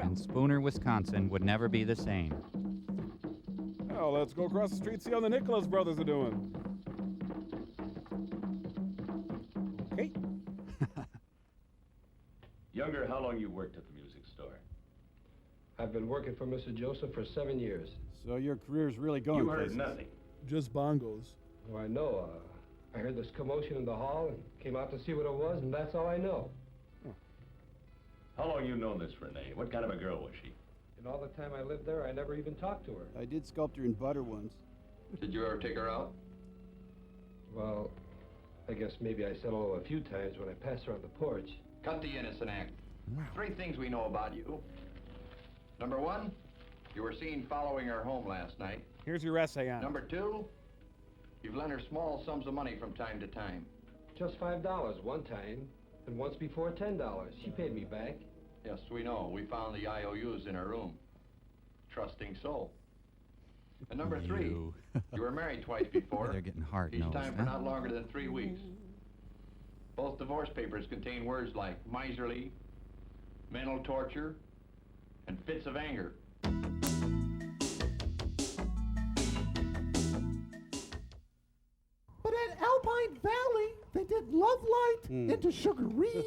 And Spooner, Wisconsin would never be the same. Oh, let's go across the street, see how the Nicholas brothers are doing. Okay. Younger, how long you worked at the music store? I've been working for Mr. Joseph for 7 years. So your career's really going You heard places. nothing. Just bongos. Oh, I know. I heard this commotion in the hall and came out to see what it was, and that's all I know. How long you known this Renee? What kind of a girl was she? And all the time I lived there, I never even talked to her. I did sculpt her in butter once. Did you ever take her out? Well, I guess maybe I said hello a few times when I passed her on the porch. Cut the innocent act. 3 things we know about you. Number 1, you were seen following her home last night. Here's your essay on it. Number 2, you've lent her small sums of money from time to time. Just $5 one time, and once before $10. She paid me back. Yes, we know. We found the IOUs in her room. Trusting soul. And number 3, You. you were married twice before. They're getting hard Each nosed. time for not longer than 3 weeks. Both divorce papers contain words like miserly, mental torture, and fits of anger. But at Alpine Valley, they did Love Light into Sugaree,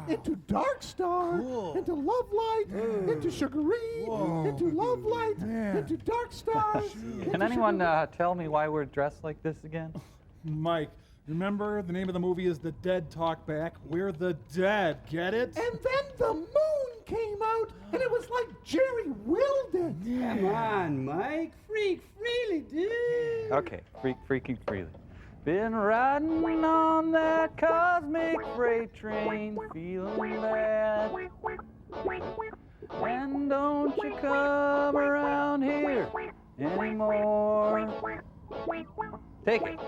into Dark Star, into Love Light, into Sugaree, into Love Light, into Dark Star. Can anyone tell me why we're dressed like this again? Mike, remember the name of the movie is The Dead Talk Back? We're the dead, get it? And then the moon came out, and it was like Jerry willed it. Come on, Mike. Freak freely, dude. Okay, freaking freely. Been riding on that cosmic freight train, feeling bad. And don't you come around here anymore. Take it.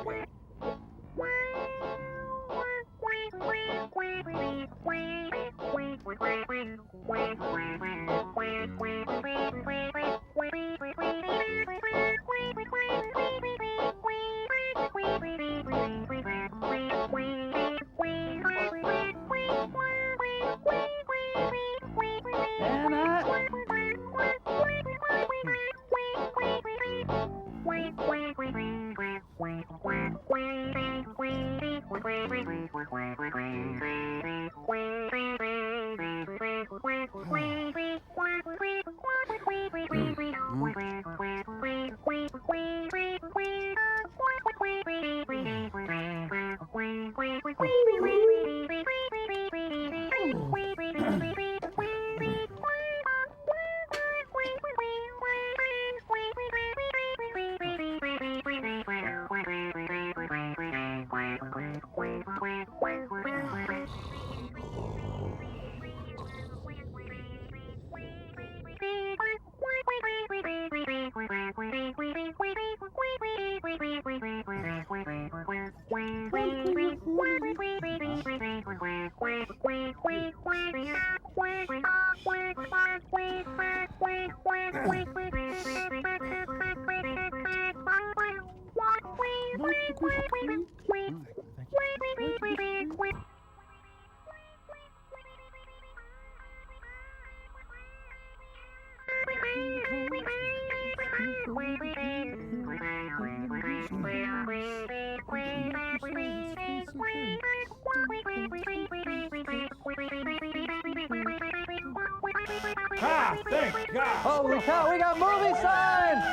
Ah, thank God! Holy cow, we got movie signs!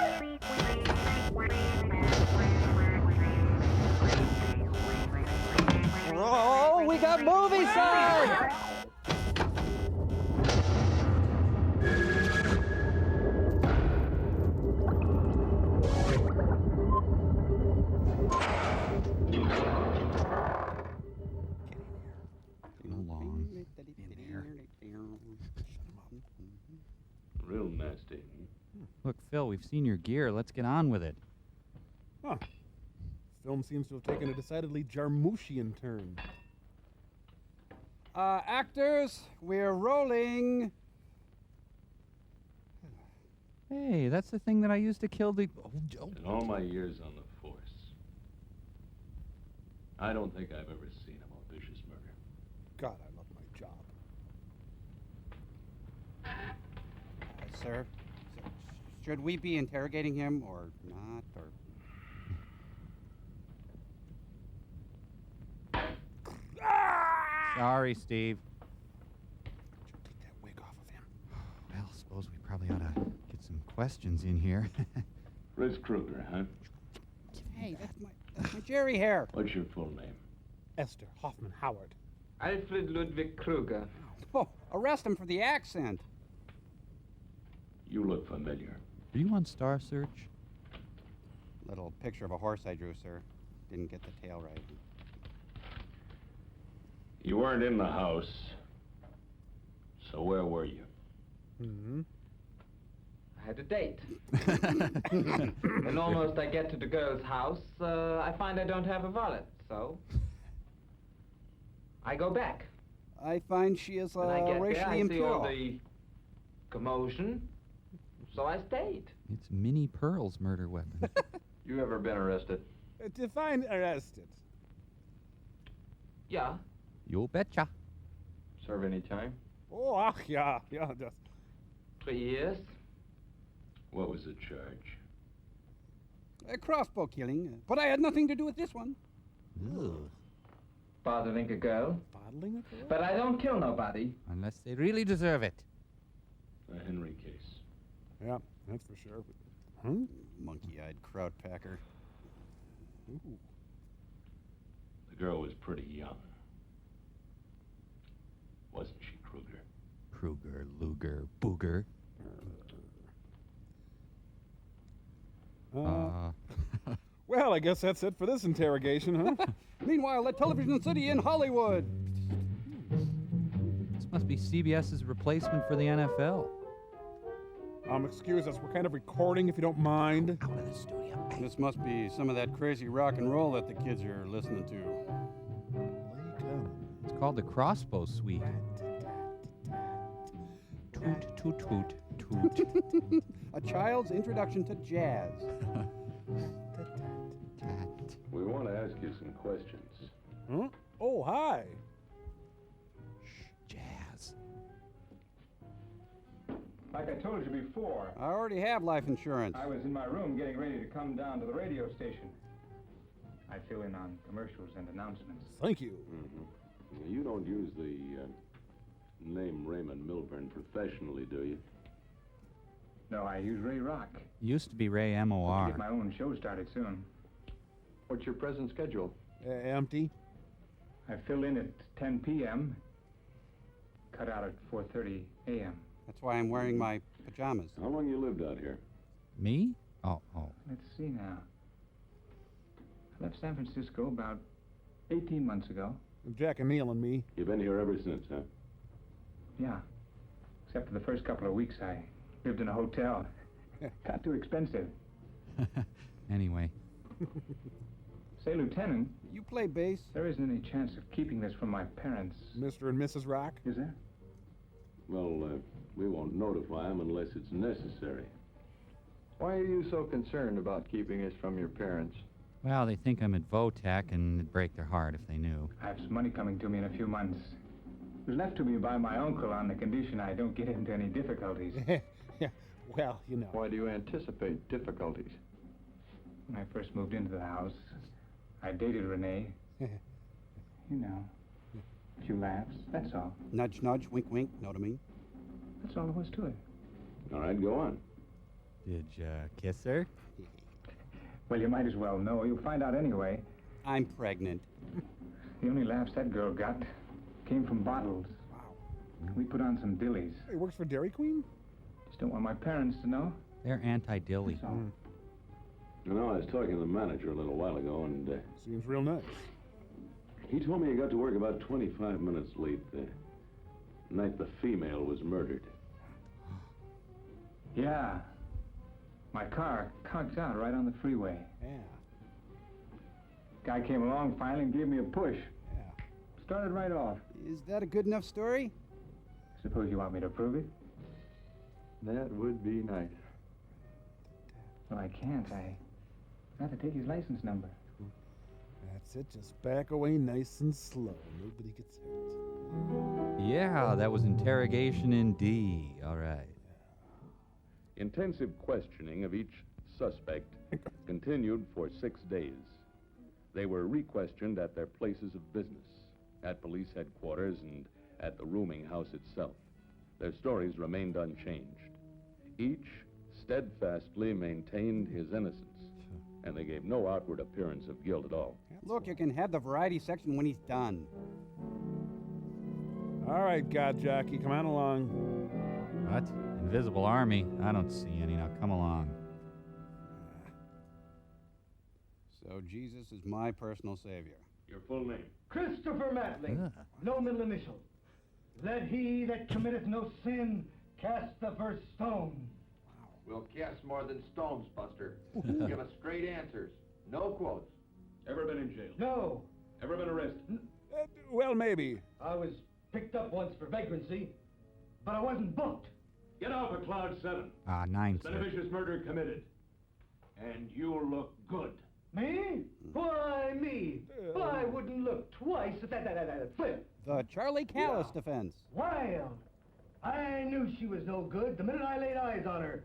Oh, we got movie signs! Real nasty. Look, Phil, we've seen your gear. Let's get on with it. Huh. Film seems to have taken a decidedly Jarmushian turn. Actors, we're rolling. Hey, that's the thing that I used to kill the... In all my years on the force, I don't think I've ever seen a more vicious murder. God, I love my job. Sir, should we be interrogating him or not? Or Sorry, Steve. Take that wig off of him. Well, suppose we probably ought to get some questions in here. Fritz Krueger, huh? hey, that's my Jerry hair. What's your full name? Esther Hoffman Howard. Alfred Ludwig Kruger. Oh, arrest him for the accent. You look familiar. Are you on Star Search? Little picture of a horse I drew, sir. Didn't get the tail right. You weren't in the house. So where were you? Mm-hmm. I had a date. And almost I get to the girl's house, I find I don't have a wallet, so I go back. I find she is When I get there, racially I see impure. all the commotion, so I stayed. It's Minnie Pearl's murder weapon. You ever been arrested? Define arrested. Yeah. You betcha. Serve any time? Oh, yeah, just... 3 years. What was the charge? A crossbow killing, but I had nothing to do with this one. Ugh. Bothering a girl. Bottling a girl? But I don't kill nobody. Unless they really deserve it. A Henry case. Yeah, that's for sure. Monkey-eyed kraut packer. Ooh. The girl was pretty young. Wasn't she, Krueger? Krueger, Luger, Booger. Well, I guess that's it for this interrogation, huh? Meanwhile, at Television City in Hollywood. This must be CBS's replacement for the NFL. Excuse us, we're kind of recording if you don't mind. Out of the studio. This must be some of that crazy rock and roll that the kids are listening to. It's called the Crossbow Suite. Toot, toot, toot, toot. A child's introduction to jazz. We want to ask you some questions. Huh? Oh, hi. Jazz. Like I told you before, I already have life insurance. I was in my room getting ready to come down to the radio station. I fill in on commercials and announcements. Thank you. Mm-hmm. You don't use the name Raymond Milburn professionally, do you? No, I use Ray Rock. Used to be Ray I'll MOR. get my own show started soon. What's your present schedule? Empty. I fill in at 10 p.m., cut out at 4:30 a.m. That's why I'm wearing my pajamas. How long you lived out here? Me? Oh. Let's see now. I left San Francisco about 18 months ago. Jack and Neil and me. You've been here ever since, huh? Yeah. Except for the first couple of weeks, I lived in a hotel. Got too expensive. Anyway. Say, Lieutenant. You play bass? There isn't any chance of keeping this from my parents. Mr. and Mrs. Rock? Is there? Well, we won't notify them unless it's necessary. Why are you so concerned about keeping us from your parents? Well, they think I'm at Votech, and it'd break their heart if they knew. I have some money coming to me in a few months. It was left to me by my uncle on the condition I don't get into any difficulties. Yeah, well, you know. Why do you anticipate difficulties? When I first moved into the house, I dated Renee. You know, a few laughs, that's all. Nudge, nudge, wink, wink, know what I mean? That's all there was to it. All right, go on. Did you kiss her? Well, you might as well know. You'll find out anyway. I'm pregnant. The only laughs that girl got came from bottles. Wow. We put on some dillies. He works for Dairy Queen? Just don't want my parents to know. They're anti-dilly. You know, I was talking to the manager a little while ago, and seems real nice. He told me he got to work about 25 minutes late the night the female was murdered. Yeah. My car conked out right on the freeway. Yeah. Guy came along finally and gave me a push. Yeah. Started right off. Is that a good enough story? Suppose you want me to prove it? That would be nice. Well, I can't. I have to take his license number. That's it. Just back away nice and slow. Nobody gets hurt. Yeah, that was interrogation in D. All right. Intensive questioning of each suspect continued for 6 days. They were re-questioned at their places of business, at police headquarters, and at the rooming house itself. Their stories remained unchanged. Each steadfastly maintained his innocence, and they gave no outward appearance of guilt at all. Look, you can have the variety section when he's done. All right, God Jockey, come on along. What? Invisible Army? I don't see any. Now come along. So Jesus is my personal savior. Your full name? Christopher Matling. No middle initial. Let he that committeth no sin cast the first stone. We'll cast more than stones, Buster. Give us straight answers. No quotes. Ever been in jail? No. Ever been arrested? Well, maybe. I was picked up once for vagrancy, but I wasn't booked. Get off of Cloud 7. 9, There's been sir. a vicious murder committed. And you'll look good. Me? Why, me? Well, I wouldn't look twice at that flip. The Charlie Callis defense. Wild. I knew she was no good the minute I laid eyes on her.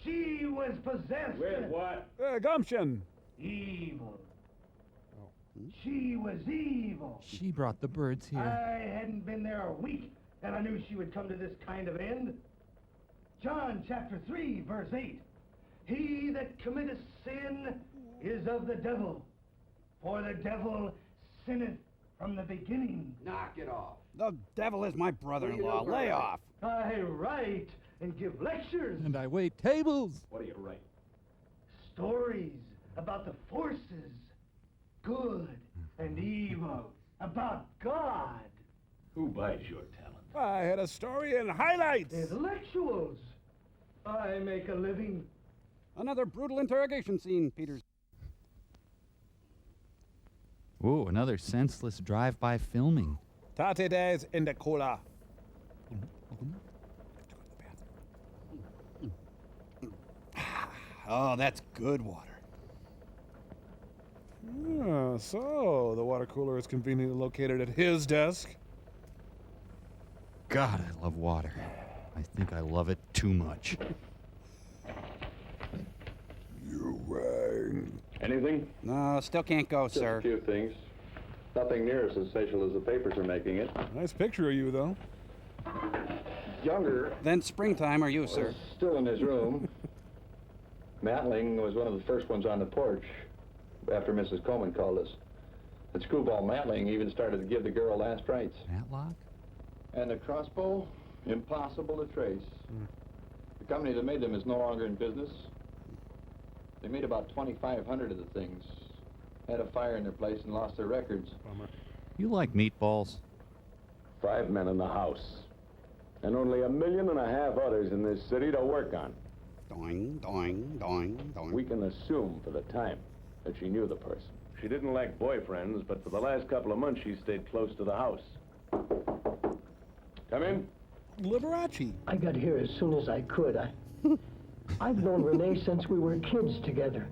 She was possessed. With what? Gumption. Evil. She was evil. She brought the birds here. I hadn't been there a week, and I knew she would come to this kind of end. John chapter 3, verse 8. He that committeth sin is of the devil, for the devil sinneth from the beginning. Knock it off. The devil is my brother-in-law. Lay off. I write and give lectures. And I wait tables. What do you write? Stories about the forces, good and evil, about God. Who buys your talent? I had a story in highlights. Intellectuals. I make a living. Another brutal interrogation scene, Peters. Ooh, another senseless drive-by filming. 30 days in the cooler. Oh, that's good water. Ah, so the water cooler is conveniently located at his desk. God, I love water. I think I love it too much. You rang. Anything? No, still can't go, Just sir. a few things. Nothing near as sensational as the papers are making it. Nice picture of you, though. Younger. Then springtime are you, sir? Still in his room. Matling was one of the first ones on the porch after Mrs. Coleman called us. And Screwball Matling even started to give the girl last rites. Matlock? And the crossbow, impossible to trace. The company that made them is no longer in business. They made about 2,500 of the things. Had a fire in their place and lost their records. You like meatballs? 5 men in the house. And only 1.5 million others in this city to work on. Doing, doing, doing, doing. We can assume for the time that she knew the person. She didn't lack boyfriends, but for the last couple of months she stayed close to the house. Come in. Liberace. I got here as soon as I could. I've known Renee since we were kids together.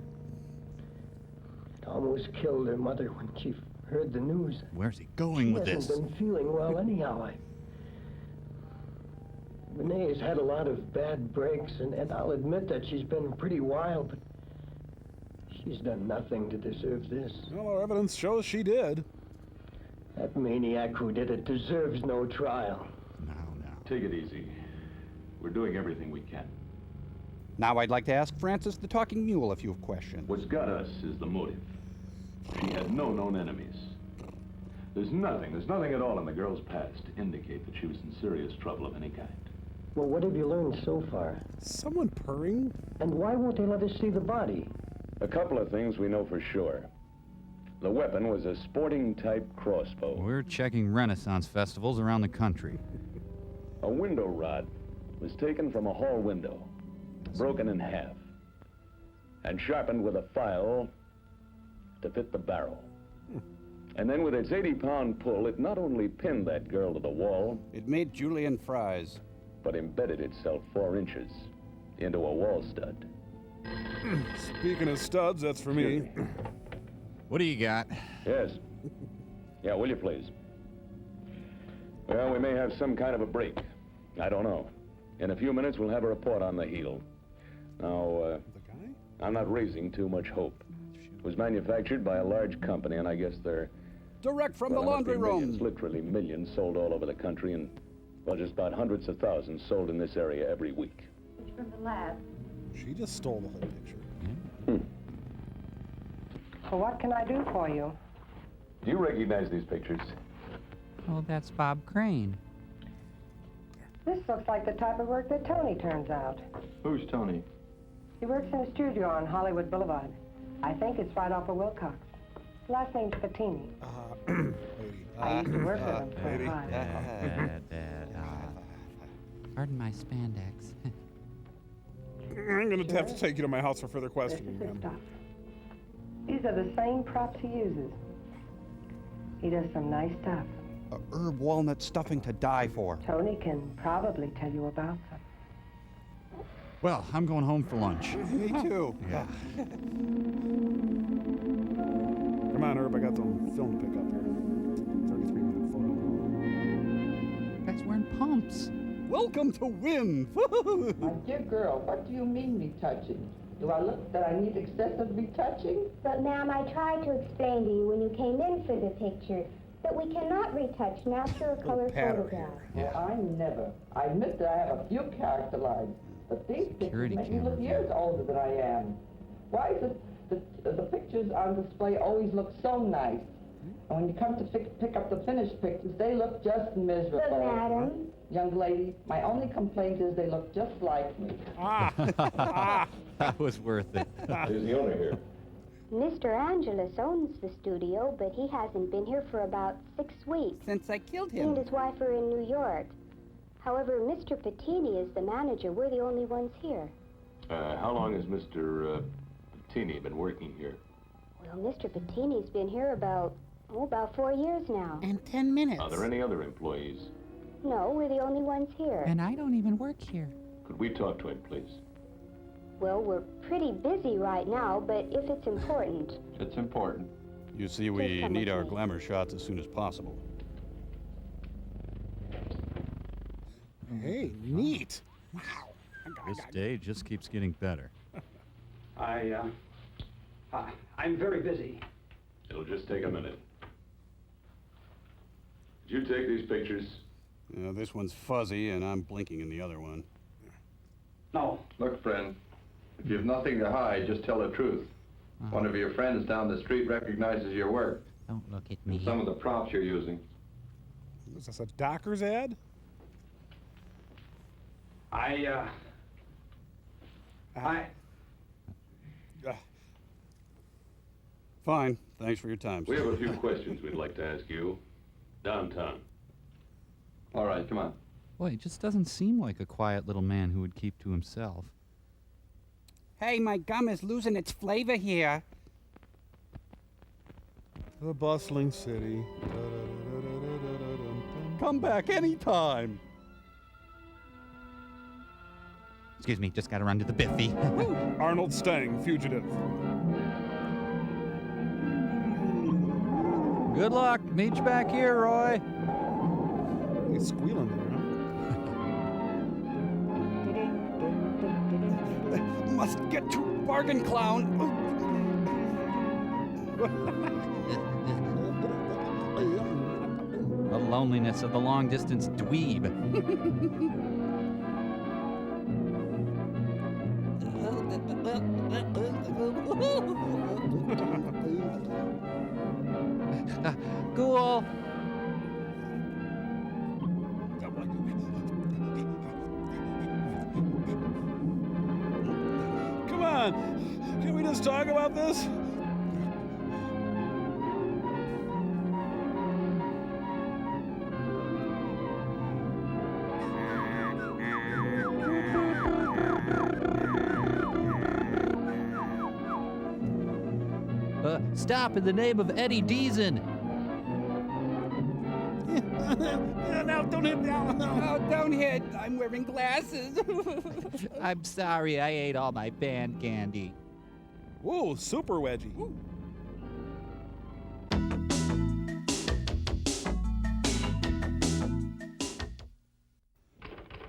It almost killed her mother when she heard the news. Where's he going with this? She hasn't been feeling well anyhow. Renee has had a lot of bad breaks, and I'll admit that she's been pretty wild, but she's done nothing to deserve this. Well, our evidence shows she did. That maniac who did it deserves no trial. No. Take it easy. We're doing everything we can. Now I'd like to ask Francis the Talking Mule a few questions. What's got us is the motive. She had no known enemies. There's nothing at all in the girl's past to indicate that she was in serious trouble of any kind. Well, what have you learned so far? Someone purring? And why won't they let us see the body? A couple of things we know for sure. The weapon was a sporting-type crossbow. We're checking Renaissance festivals around the country. A window rod was taken from a hall window, broken in half, and sharpened with a file to fit the barrel. And then with its 80-pound pull, it not only pinned that girl to the wall... It made julienne fries. ...but embedded itself 4 inches into a wall stud. Speaking of studs, that's for me. What do you got? Yes. Yeah, will you please? Well, we may have some kind of a break. I don't know. In a few minutes, we'll have a report on the heel. Now, I'm not raising too much hope. It was manufactured by a large company, and I guess they're... Direct from the there must be laundry room. Millions, literally millions, sold all over the country, and, well, just about hundreds of thousands sold in this area every week. It's from the lab. She just stole the whole picture. So what can I do for you? Do you recognize these pictures? Oh, that's Bob Crane. This looks like the type of work that Tony turns out. Who's Tony? He works in a studio on Hollywood Boulevard. I think it's right off of Wilcox. Last name's Patini. I used to work with him for a while. Pardon my spandex. I'm going to have to take you to my house for further questioning, This is his man. stuff. These are the same props he uses. He does some nice stuff. A herb walnut stuffing to die for. Tony can probably tell you about them. Well, I'm going home for lunch. Me too. Yeah. Come on, Herb, I got some film to pick up here. 33-minute photo. Guy's wearing pumps. Welcome to Win. My dear girl, what do you mean me touching? Do I look that I need excessive retouching? But, ma'am, I tried to explain to you when you came in for the picture that we cannot retouch natural color photographs. Well, I never. I admit that I have a few character lines, but these pictures make me look years older than I am. Why is it that the pictures on display always look so nice? And when you come to pick up the finished pictures, they look just miserable. But, madam... Young lady, my only complaint is they look just like me. That was worth it. Who's the owner here? Mr. Angelus owns the studio, but he hasn't been here for about 6 weeks. Since I killed He and his wife are in New York. However, Mr. Pettini is the manager. We're the only ones here. How long has Mr. Pettini been working here? Well, Mr. Pettini's been here about 4 years now. And 10 minutes. Are there any other employees? No, we're the only ones here. And I don't even work here. Could we talk to him, please? Well, we're pretty busy right now, but if it's important... It's important. You see, we need our glamour shots as soon as possible. Hey, neat. Wow. This day just keeps getting better. I'm very busy. It'll just take a minute. Did you take these pictures? This one's fuzzy, and I'm blinking in the other one. No. Look, friend, if you have nothing to hide, just tell the truth. One of your friends down the street recognizes your work. Don't look at me. And some of the props you're using. Is this a Dockers ad? Fine. Thanks for your time. We have a few questions we'd like to ask you. Downtown. All right, come on. Boy, he just doesn't seem like a quiet little man who would keep to himself. Hey, my gum is losing its flavor here. The bustling city. Come back anytime. Excuse me, just gotta run to the Biffy. Arnold Stang, fugitive. Good luck. Meet you back here, Roy. He's squealing there, huh? Must get to Bargain Clown. The loneliness of the long-distance dweeb. Cool. Come on. Can we just talk about this? Stop in the name of Eddie Deason. No, don't hit me. No, don't hit. I'm wearing glasses. I'm sorry, I ate all my band candy. Whoa, super wedgie. Ooh.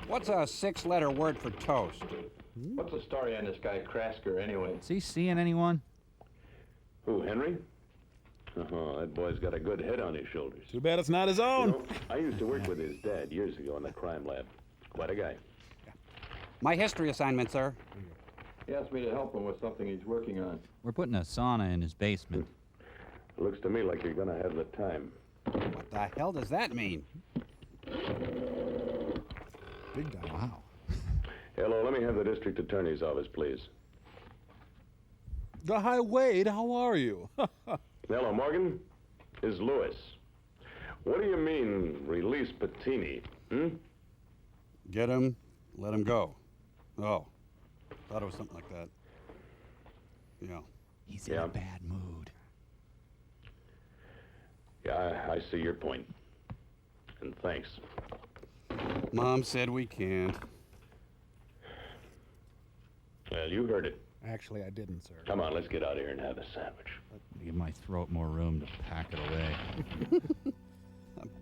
What's a 6-letter word for toast? What's the story on this guy Krasker, anyway? Is he seeing anyone? Who, Henry? Oh, that boy's got a good head on his shoulders. Too bad it's not his own. You know, I used to work with his dad years ago in the crime lab. Quite a guy. My history assignment, sir. He asked me to help him with something he's working on. We're putting a sauna in his basement. Looks to me like you're gonna have the time. What the hell does that mean? Big time. Wow. Hello, let me have the district attorney's office, please. Hi, Wade, how are you? Hello, Morgan. Is Lewis. What do you mean, release Pettini? Get him, let him go. Oh, thought it was something like that. Yeah. He's in a bad mood. Yeah, I see your point. And thanks. Mom said we can't. Well, you heard it. Actually, I didn't, sir. Come on, let's get out of here and have a sandwich. Give my throat more room to pack it away.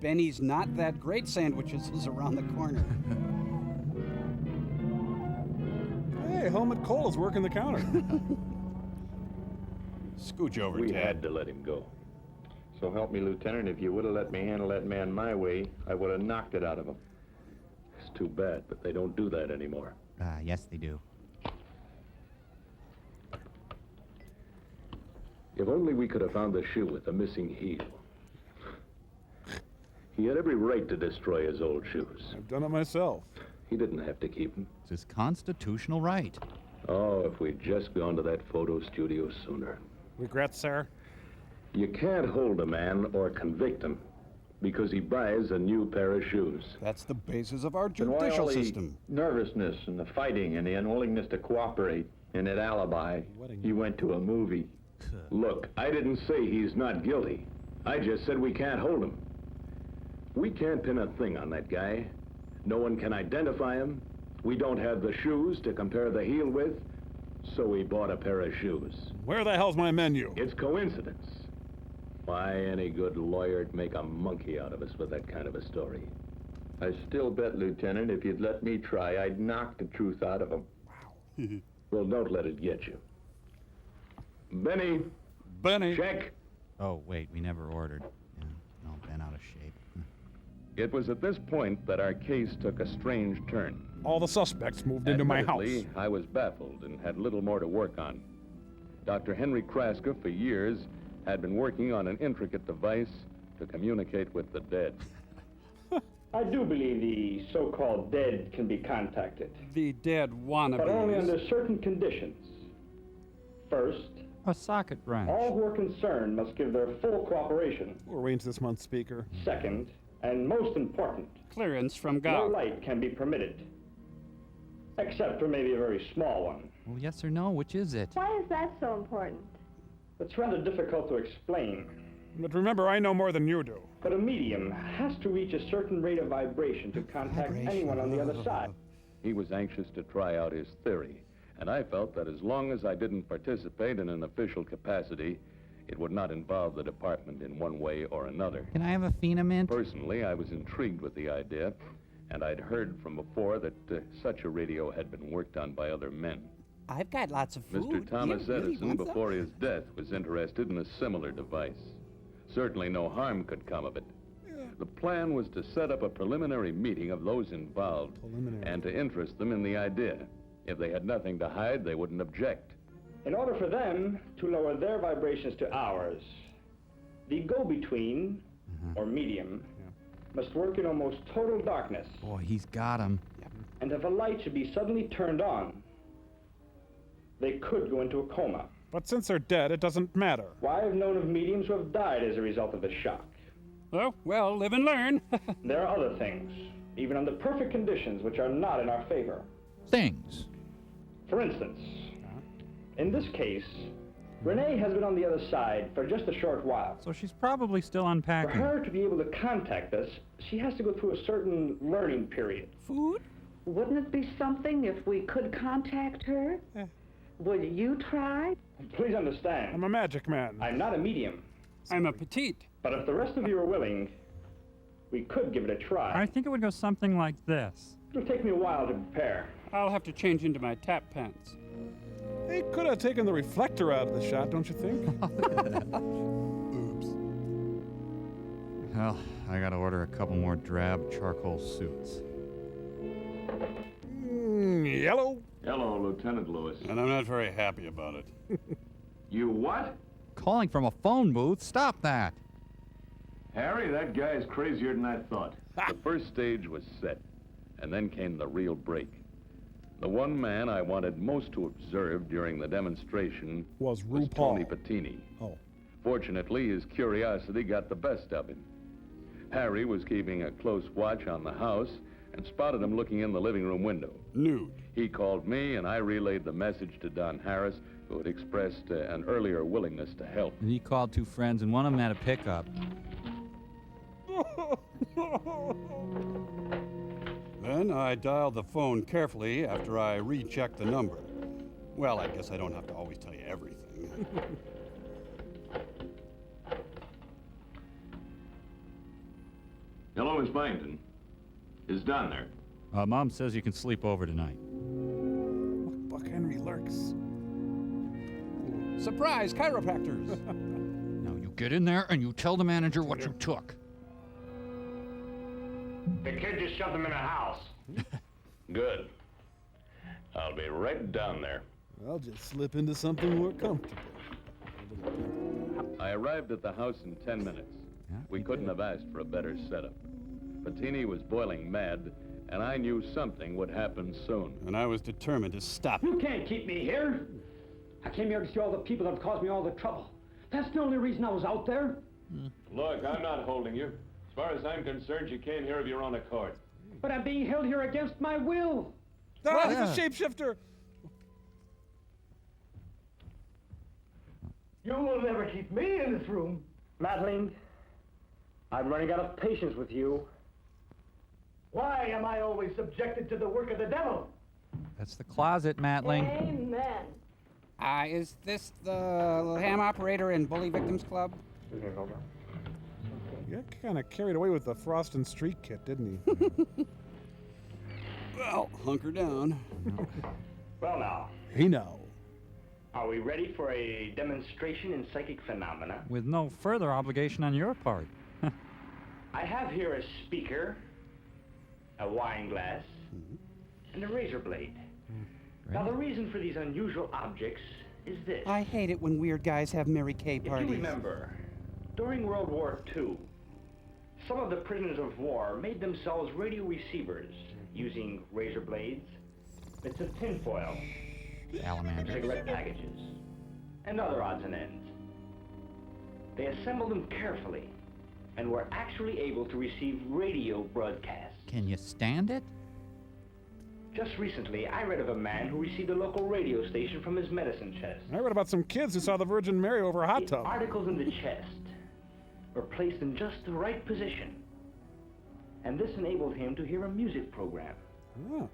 Benny's Not That Great Sandwiches is around the corner. Hey, Helmut Kohl is working the counter. Scooch over, We Ted. had to let him go. So help me, Lieutenant, if you would have let me handle that man my way, I would have knocked it out of him. It's too bad, but they don't do that anymore. Yes, they do. If only we could have found the shoe with the missing heel. He had every right to destroy his old shoes. I've done it myself. He didn't have to keep them. It's his constitutional right. Oh, if we'd just gone to that photo studio sooner. Regrets, sir? You can't hold a man or convict him because he buys a new pair of shoes. That's the basis of our Then why judicial all the system. nervousness and the fighting and the unwillingness to cooperate and that alibi? He went to a movie. Look, I didn't say he's not guilty. I just said we can't hold him. We can't pin a thing on that guy. No one can identify him. We don't have the shoes to compare the heel with, so we bought a pair of shoes. Where the hell's my menu? It's coincidence. Why, any good lawyer'd make a monkey out of us with that kind of a story. I still bet, Lieutenant, if you'd let me try, I'd knock the truth out of him. Wow. Well, don't let it get you. Benny. Check. Oh, wait, we never ordered. Yeah, no, Ben out of shape. It was at this point that our case took a strange turn. All the suspects moved into my house. Admittedly, I was baffled and had little more to work on. Dr. Henry Kraska, for years, had been working on an intricate device to communicate with the dead. I do believe the so-called dead can be contacted. The dead wannabes. But only under certain conditions. First, a socket branch. All who are concerned must give their full cooperation. We'll arrange this month's speaker. Second, and most important, clearance from no God. light can be permitted. Except for maybe a very small one. Well, yes or no, which is it? Why is that so important? It's rather difficult to explain. But remember, I know more than you do. But a medium has to reach a certain rate of vibration to contact anyone on the other side. He was anxious to try out his theory, and I felt that as long as I didn't participate in an official capacity, it would not involve the department in one way or another. Can I have a Phenamint? Personally, I was intrigued with the idea, and I'd heard from before that such a radio had been worked on by other men. I've got lots of food. Mr. Thomas You really Edison, want some? before his death, was interested in a similar device. Certainly no harm could come of it. The plan was to set up a preliminary meeting of those involved and to interest them in the idea. If they had nothing to hide, they wouldn't object. In order for them to lower their vibrations to ours, the go-between, or medium, must work in almost total darkness. Boy, he's got him. And if a light should be suddenly turned on, they could go into a coma. But since they're dead, it doesn't matter. Why, I've known of mediums who have died as a result of the shock. Oh, well, live and learn. There are other things, even under perfect conditions, which are not in our favor. Things. For instance, in this case, Renee has been on the other side for just a short while. So she's probably still For unpacking. her to be able to contact us, she has to go through a certain learning period. Food? Wouldn't it be something if we could contact her? Would you try? Please understand. I'm a magic man. I'm not a medium. I'm a petite. But if the rest of you are willing, we could give it a try. I think it would go something like this. It'll take me a while to prepare. I'll have to change into my tap pants. They could have taken the reflector out of the shot, don't you think? Oops. Well, I gotta order a couple more drab charcoal suits. Yellow? Hello, Lieutenant Lewis. And I'm not very happy about it. You what? Calling from a phone booth? Stop that. Harry, that guy's crazier than I thought. The first stage was set, and then came the real break. The one man I wanted most to observe during the demonstration was Tony Patini. Oh. Fortunately, his curiosity got the best of him. Harry was keeping a close watch on the house and spotted him looking in the living room window. Nude. He called me, and I relayed the message to Don Harris, who had expressed an earlier willingness to help. And he called two friends, and one of them had a pickup. Then I dialed the phone carefully after I rechecked the number. Well, I guess I don't have to always tell you everything. Hello, Miss Byington. Is Don there? Mom says you can sleep over tonight. Buck Henry lurks. Surprise, chiropractors! Now you get in there and you tell the manager what you took. The kid just shoved him in a house. Good. I'll be right down there. I'll just slip into something more comfortable. I arrived at the house in 10 minutes. We couldn't have asked for a better setup. Patini was boiling mad, and I knew something would happen soon. And I was determined to stop. You can't keep me here. I came here to see all the people that have caused me all the trouble. That's the only reason I was out there. Look, I'm not holding you. As far as I'm concerned, you came here of your own accord. But I'm being held here against my will. Ah, he's a shapeshifter. You will never keep me in this room. Madeline, I'm running out of patience with you. Why am I always subjected to the work of the devil? That's the closet, Matling. Amen. Is this the ham operator in Bully Victims Club? He got kind of carried away with the Frost and Streak kit, didn't he? Well, hunker down. Well, now. Hey, now. Are we ready for a demonstration in psychic phenomena? With no further obligation on your part. I have here a speaker, a wine glass, and a razor blade. Now, the reason for these unusual objects is this. I hate it when weird guys have Mary Kay parties. If you remember, during World War II, some of the prisoners of war made themselves radio receivers using razor blades, bits of tinfoil, cigarette packages, and other odds and ends. They assembled them carefully and were actually able to receive radio broadcasts. Can you stand it? Just recently, I read of a man who received a local radio station from his medicine chest. I read about some kids who saw the Virgin Mary over a hot tub. The articles in the chest were placed in just the right position, and this enabled him to hear a music program. Oh.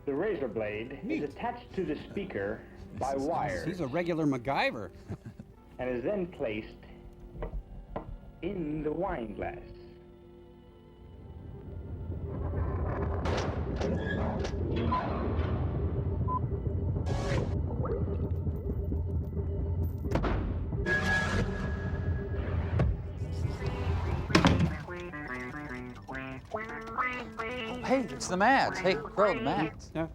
The razor blade is attached to the speaker by wires. He's a regular MacGyver. And is then placed in the wine glass. Hey, it's the Mads. Hey, throw the Mads. Yeah.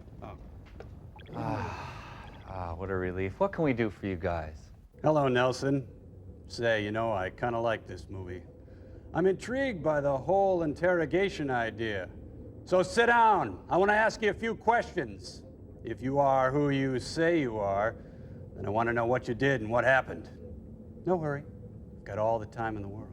What a relief. What can we do for you guys? Hello, Nelson. Say, you know, I kind of like this movie. I'm intrigued by the whole interrogation idea. So sit down. I want to ask you a few questions. If you are who you say you are, then I want to know what you did and what happened. No hurry. I've got all the time in the world.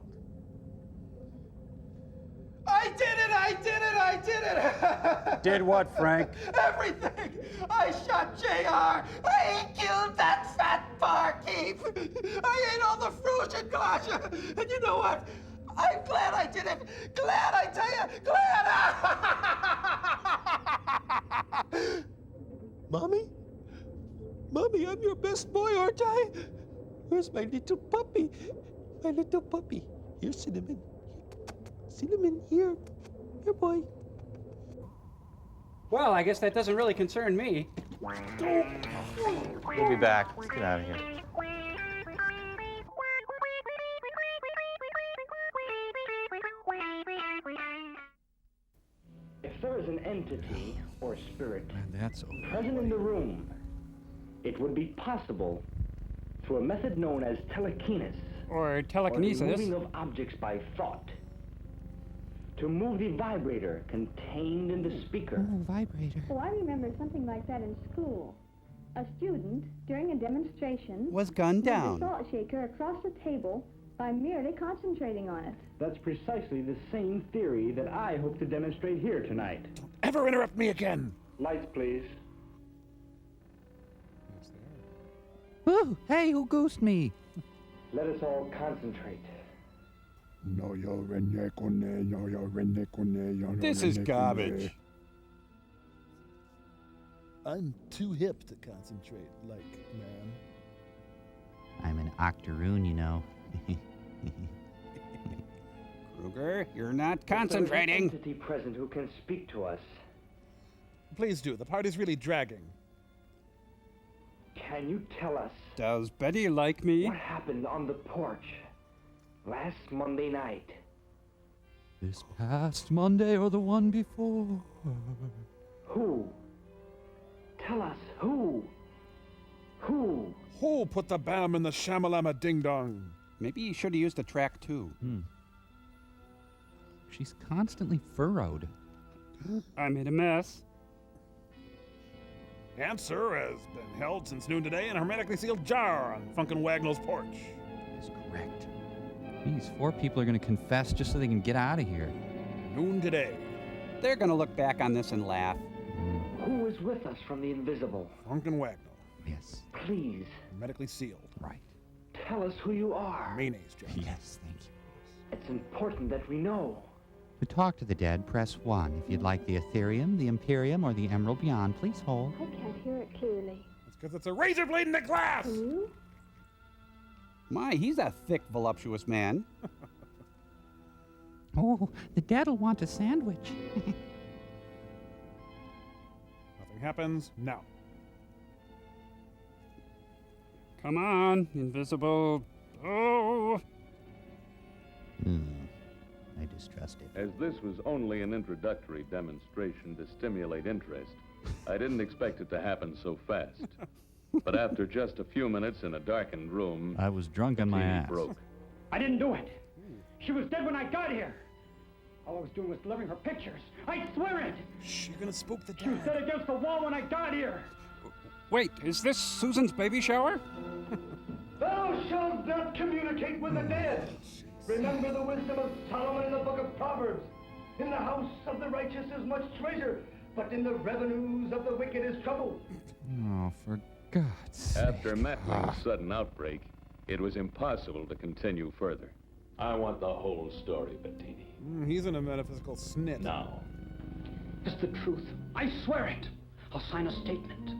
I did it! I did it! I did it! Did what, Frank? Everything! I shot JR! I killed that fat barkeep! I ate all the fruit and gosh! And you know what? I'm glad I did it! Glad, I tell you! Glad! Mommy? Mommy, I'm your best boy, aren't I? Where's my little puppy? My little puppy. Here, Cinnamon. Cinnamon, here. Here, boy. Well, I guess that doesn't really concern me. We'll be back. Let's get out of here. If there is an entity or spirit That's present in the room, it would be possible through a method known as telekinesis, Or or telekinesis. the moving of objects by thought, to move the vibrator contained in the speaker. Vibrator. Oh, I remember something like that in school. A student, during a demonstration, Was gunned moved down. a salt shaker across the table by merely concentrating on it. That's precisely the same theory that I hope to demonstrate here tonight. Ever interrupt me again? Lights, please. Ooh, hey, who goosed me? Let us all concentrate. This is garbage. I'm too hip to concentrate, like, man. I'm an octoroon, you know. Kruger, you're not If there is an concentrating. entity present who can speak to us. Please do. The party's really dragging. Can you tell us Does Betty like me? what happened on the porch last Monday night? This past Monday or the one before. Who? Tell us who? Who? Who put the bam in the shamalama ding dong? Maybe you should have used a track too. She's constantly furrowed. I made a mess. Answer has been held since noon today in a hermetically sealed jar on Funkin' Wagnall's porch. Is correct. These 4 people are going to confess just so they can get out of here. Noon today. They're going to look back on this and laugh. Who is with us from the invisible? Funkin' Wagnall. Yes. Please, Medically sealed. Right. tell us who you are. Mayonnaise, John. Yes, thank you. It's important that we know. To talk to the dead, press 1. If you'd like the Ethereum, the Imperium, or the Emerald Beyond, please hold. I can't hear it clearly. It's because it's a razor blade in the glass! Hmm? My, he's a thick, voluptuous man. Oh, the dad'll want a sandwich. Nothing happens now. Come on, invisible. Oh! I distrust it. As this was only an introductory demonstration to stimulate interest, I didn't expect it to happen so fast. But after just a few minutes in a darkened room, I was drunk on my Bettini ass. broke. I didn't do it. She was dead when I got here. All I was doing was delivering her pictures. I swear it. Shh, you're gonna spook the She was dead against the wall when I got here. Wait, is this Susan's baby shower? Thou shalt not communicate with the dead. Remember the wisdom of Solomon in the book of Proverbs. In the house of the righteous is much treasure, but in the revenues of the wicked is trouble. Oh, for God's sake. After Matling's sudden outbreak, it was impossible to continue further. I want the whole story, Bettini. He's in a metaphysical snit. Now. It's the truth. I swear it. I'll sign a statement.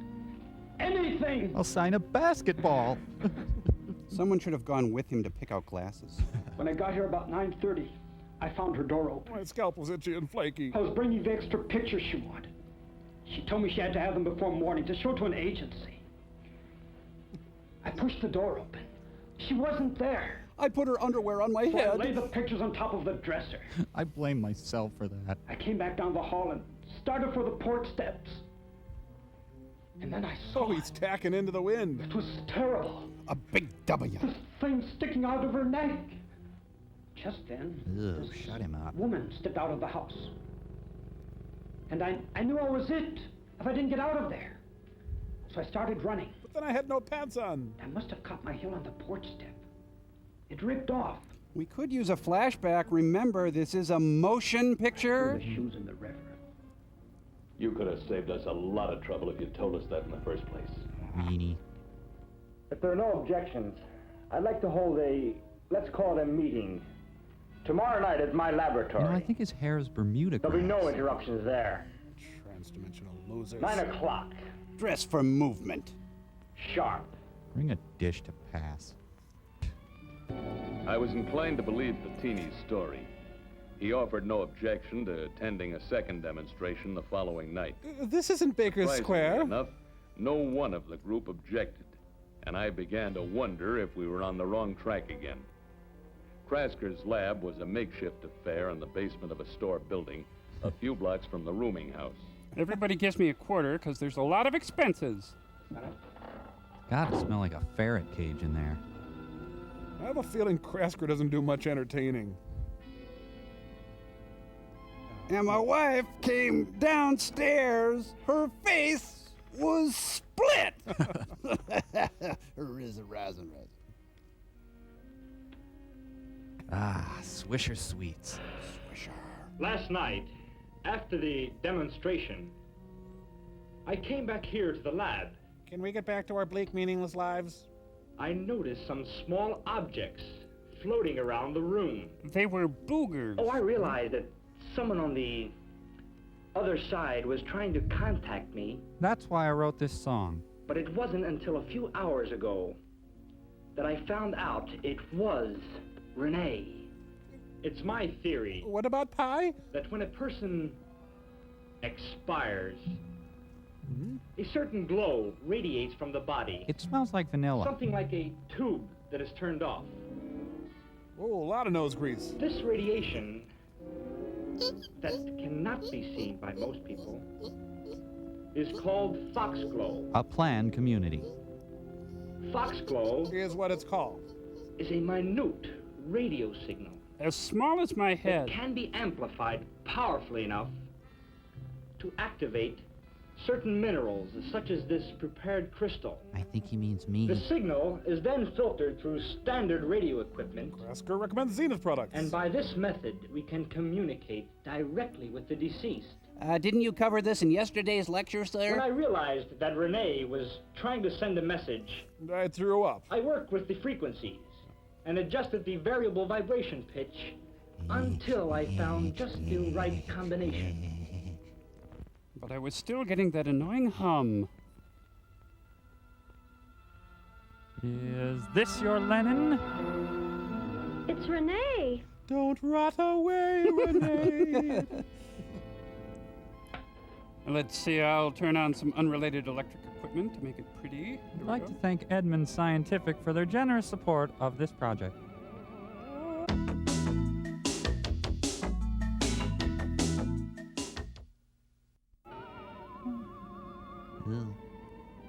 Anything! I'll sign a basketball. Someone should have gone with him to pick out glasses. When I got here about 9:30, I found her door open. My scalp was itchy and flaky. I was bringing the extra pictures she wanted. She told me she had to have them before morning to show to an agency. I pushed the door open. She wasn't there. I put her underwear on my So I head. laid the pictures on top of the dresser. I blame myself for that. I came back down the hall and started for the porch steps. And then I saw he's tacking into the wind. It was terrible. A big W. This thing sticking out of her neck. Just then, Ugh, shut him up. a woman stepped out of the house. And I knew I was it if I didn't get out of there. So I started running. But then I had no pants on. I must have caught my heel on the porch step. It ripped off. We could use a flashback. Remember, this is a motion picture. The shoes in the river. You could have saved us a lot of trouble if you'd told us that in the first place. Meanie. If there are no objections, I'd like to hold let's call it a meeting. Tomorrow night at my laboratory. You know, I think his hair is Bermuda There'll be no grass. interruptions there. Transdimensional losers. 9 o'clock. Dress for movement. Sharp. Bring a dish to pass. I was inclined to believe Bettini's story. He offered no objection to attending a second demonstration the following night. This isn't Baker's Surprisingly Square. enough, no one of the group objected, and I began to wonder if we were on the wrong track again. Krasker's lab was a makeshift affair in the basement of a store building, a few blocks from the rooming house. Everybody gives me a quarter because there's a lot of expenses. Gotta smell like a ferret cage in there. I have a feeling Krasker doesn't do much entertaining. And my wife came downstairs. Her face was split. Razzin'. Ah, Swisher Sweets. Last night, after the demonstration, I came back here to the lab. Can we get back to our bleak, meaningless lives? I noticed some small objects floating around the room. They were boogers. Oh, I realized that someone on the other side was trying to contact me, That's why I wrote this song. but it wasn't until a few hours ago that I found out it was Renee. It's my theory What about pie? that when a person expires, a certain glow radiates from the body. It smells like vanilla. Something like a tube that is turned off. Oh, a lot of nose grease. This radiation that cannot be seen by most people is called foxglow. A planned community. Foxglow is what it's called. Is a minute radio signal. As small as my head. It can be amplified powerfully enough to activate certain minerals, such as this prepared crystal. I think he means me. The signal is then filtered through standard radio equipment. Krasker recommends Zenith products. And by this method, we can communicate directly with the deceased. Didn't you cover this in yesterday's lecture, sir? When I realized that Renee was trying to send a message, I threw up. I worked with the frequencies and adjusted the variable vibration pitch until I found just the right combination. But I was still getting that annoying hum. Is this your Lennon? It's Renee. Don't rot away, Renee. Let's see, I'll turn on some unrelated electric equipment to make it pretty. I'd like to thank Edmund Scientific for their generous support of this project.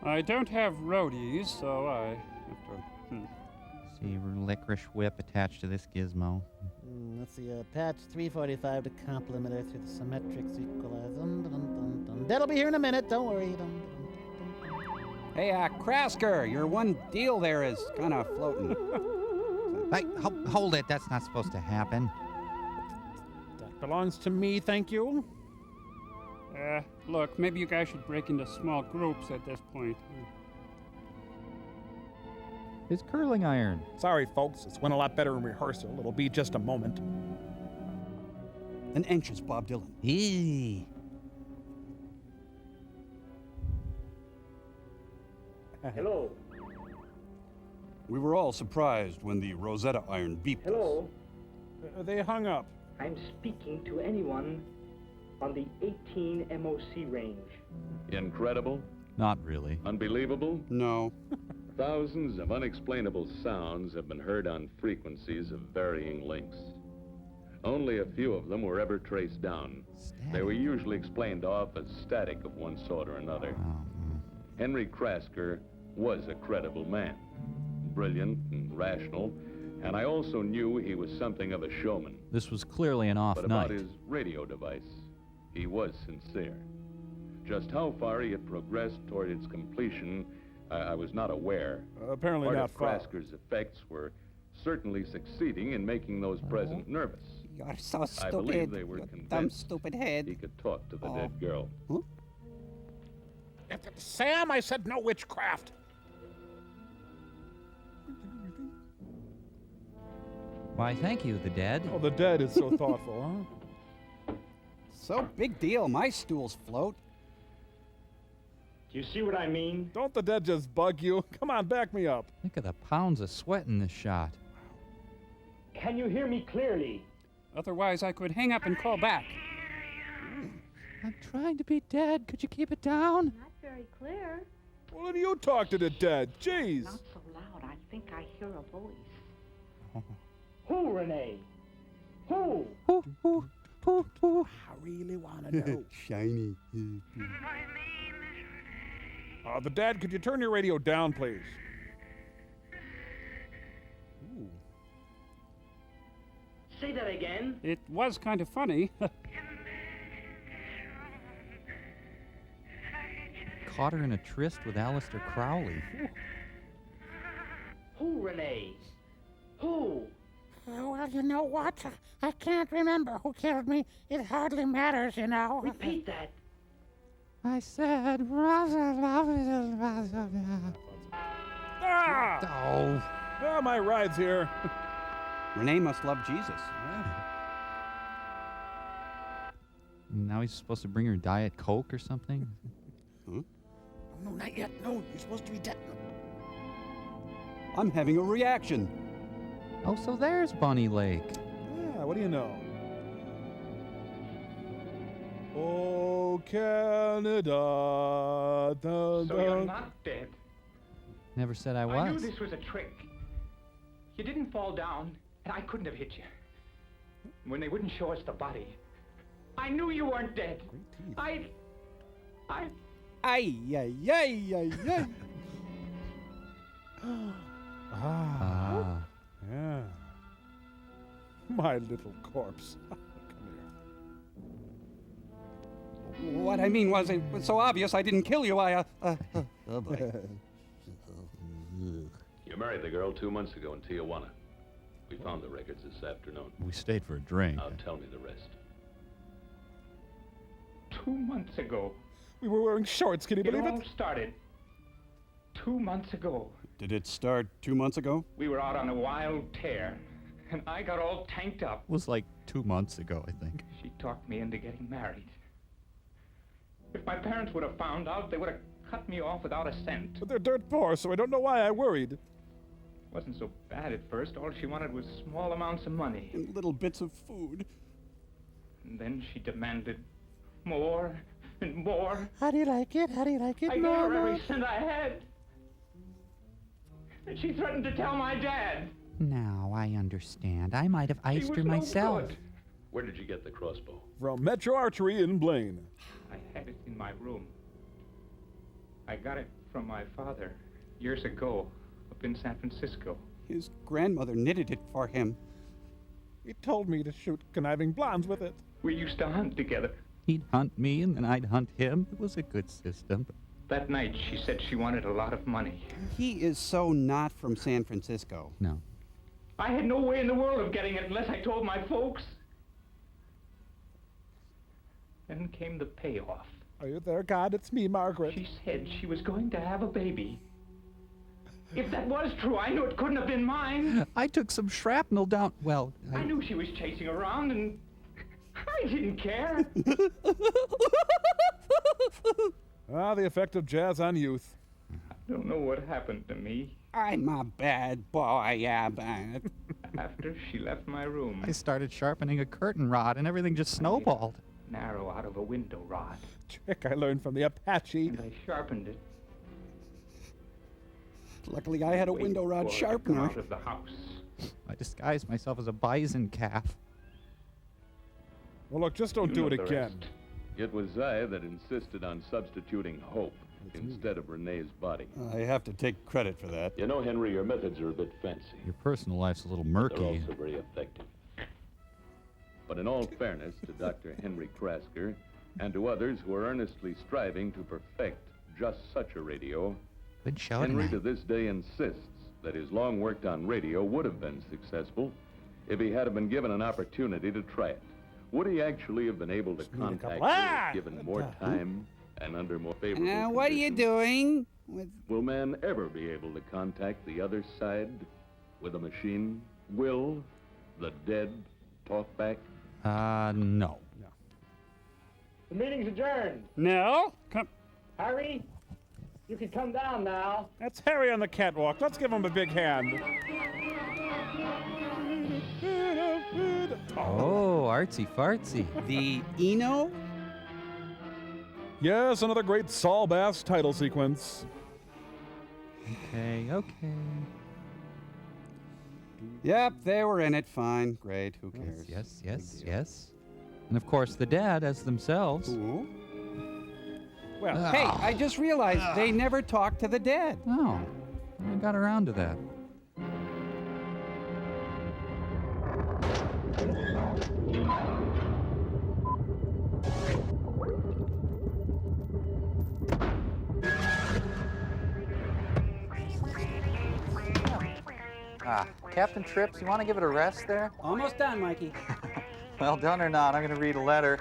I don't have roadies, so I have to... See, licorice whip attached to this gizmo. Let's see, patch 345 to complement her through the symmetric equalizer. Dun, dun, dun, dun. That'll be here in a minute, don't worry. Hey, Krasker, your one deal there is kind of floating. Hey, hold it. That's not supposed to happen. That belongs to me, thank you. Look, maybe you guys should break into small groups at this point. His curling iron. Sorry, folks. This went a lot better in rehearsal. It'll be just a moment. An anxious Bob Dylan. Eee. Hello. We were all surprised when the Rosetta iron beeped us. Hello. They hung up. I'm speaking to anyone on the 18 MOC range. Incredible? Not really. Unbelievable? No. Thousands of unexplainable sounds have been heard on frequencies of varying lengths. Only a few of them were ever traced down. They were usually explained off as static of one sort or another. Henry Krasker was a credible man, brilliant and rational, and I also knew he was something of a showman. This was clearly an off But night. about his radio device, he was sincere. Just how far he had progressed toward its completion, I was not aware. Apparently not far. Part of Krasker's effects were certainly succeeding in making those present nervous. You're so I believe stupid. they were You dumb, convinced stupid head. he could talk to the dead girl. Sam, I said no witchcraft. Why, thank you, the dead. Oh, the dead is so thoughtful, huh? So big deal. My stools float. Do you see what I mean? Don't the dead just bug you? Come on, back me up. Think of the pounds of sweat in this shot. Can you hear me clearly? Otherwise, I could hang up and call back. I'm trying to be dead. Could you keep it down? Not very clear. Well, then you talk to the dead. Jeez. Not so loud. I think I hear a voice. Who, Renee? Who? Who? I really want to know. Shiny. The dead, could you turn your radio down, please? Say that again. It was kind of funny. Caught her in a tryst with Aleister Crowley. Who, Renee? Who? Well, you know what? I can't remember who killed me. It hardly matters, you know. Repeat that. I said, Ah! Oh. Well, my ride's here. Renee must love Jesus. Now he's supposed to bring her Diet Coke or something? No, not yet. No, you're supposed to be dead. I'm having a reaction. Oh, so there's Bunny Lake. Yeah, what do you know? Oh, Canada. Dun, So you're dun. not dead. Never said I I knew was. this was a trick. You didn't fall down, and I couldn't have hit you. When they wouldn't show us the body, I knew you weren't dead. I... Ay, ay, ay, ay, ay. Ah. Yeah. My little corpse. Come here. What I mean was, it was so obvious I didn't kill you. Oh, boy. You married the girl 2 months ago in Tijuana. We found the records this afternoon. We stayed for a drink. Now tell me the rest. 2 months ago. We were wearing shorts, can you believe It all it? started 2 months ago. Did it start 2 months ago? We were out on a wild tear, and I got all tanked up. It was like 2 months ago, I think. She talked me into getting married. If my parents would have found out, they would have cut me off without a cent. But they're dirt poor, so I don't know why I worried. Wasn't so bad at first. All she wanted was small amounts of money. And little bits of food. And then she demanded more and more. How do you like it? How do you like it, I gave her Mama? every cent I had. And she threatened to tell my dad. Now I understand. I might have iced her no myself. good. Where did you get the crossbow? From Metro Archery in Blaine. I had it in my room. I got it from my father years ago up in San Francisco. His grandmother knitted it for him. He told me to shoot conniving blondes with it. We used to hunt together. He'd hunt me, and then I'd hunt him. It was a good system. That night, she said she wanted a lot of money. He is so not from San Francisco. No. I had no way in the world of getting it unless I told my folks. Then came the payoff. Are you there, God? It's me, Margaret. She said she was going to have a baby. If that was true, I knew it couldn't have been mine. I took some shrapnel down. Well, I knew she was chasing around, and I didn't care. The effect of jazz on youth. I don't know what happened to me. I'm a bad boy, yeah, bad. After she left my room. I started sharpening a curtain rod, and everything just snowballed. Narrow out of a window rod. Trick I learned from the Apache. And I sharpened it. Luckily, I had a window rod sharpener. Out of the house. I disguised myself as a bison calf. Well, look, just don't do it again. It was I that insisted on substituting Hope instead of Renee's body. I have to take credit for that. You know, Henry, your methods are a bit fancy. Your personal life's a little They're murky. also very effective. But in all fairness to Dr. Henry Krasker and to others who are earnestly striving to perfect just such a radio, Good show Henry tonight. to this day insists that his long work on radio would have been successful if he had been given an opportunity to try it. Would he actually have been able to contact you if given more time and under more favorable Now, what are you doing? Will man ever be able to contact the other side with a machine? Will the dead talk back? No. The meeting's adjourned. No? Come. Harry, you can come down now. That's Harry on the catwalk. Let's give him a big hand. Oh, artsy fartsy. The Eno? Yes, another great Saul Bass title sequence. Okay. Yep, they were in it. Fine. Great. Who cares? Yes. And of course, the dad as themselves. Who? Well, Hey, I just realized they never talked to the dead. Oh, I got around to that. Captain Trips, you want to give it a rest there? Almost done, Mikey. Well, done or not, I'm going to read a letter.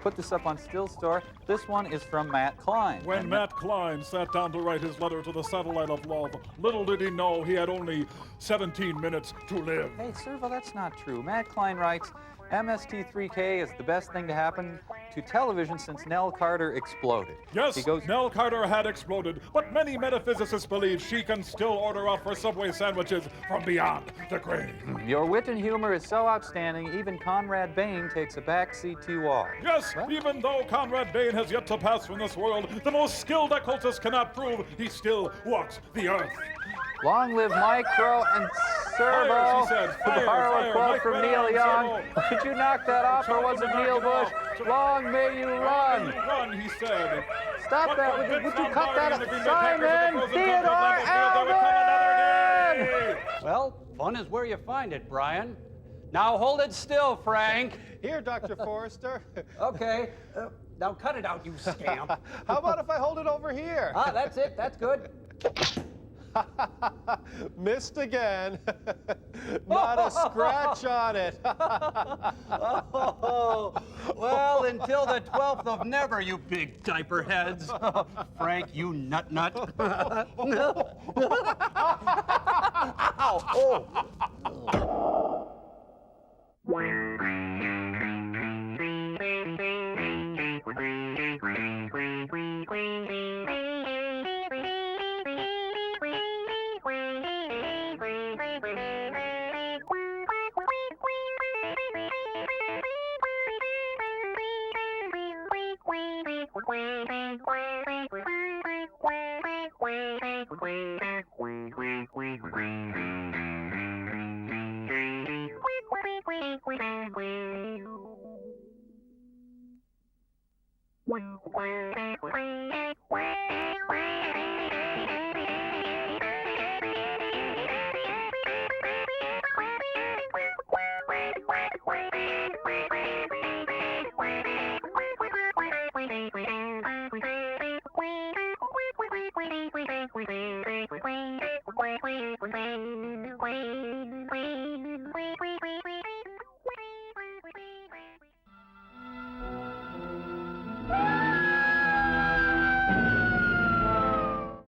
Put this up on Still Store. This one is from Matt Klein. when Matt Klein sat down to write his letter to the satellite of love, little did he know he had only 17 minutes to live. Hey, Servo, that's not true. Matt Klein writes, MST3K is the best thing to happen to television since Nell Carter exploded. Yes, He goes, Nell Carter had exploded, but many metaphysicists believe she can still order out for Subway sandwiches from beyond the grave. your wit and humor is so outstanding, even Conrad Bain takes a backseat to you all. Yes, even though Conrad Bain has yet to pass from this world, the most skilled occultist cannot prove he still walks the earth. Long live Micro and Servo. Fire, she said. To borrow a quote Mike from Renner Neil and Young. Servo. Did you knock that off, or was it Neil Bush? Long may you run. Run, he said. Stop that. Would you cut that? Simon Theodore Alvin! Well, fun is where you find it, Brian. Now hold it still, Frank. Here, Dr. Forrester. Okay. Now cut it out, you scamp. How about if I hold it over here? Ah, that's it. That's good. Missed again. Not a scratch on it. Oh, well, until the 12th of never, you big diaper heads. Frank, you nut. Ow. Oh.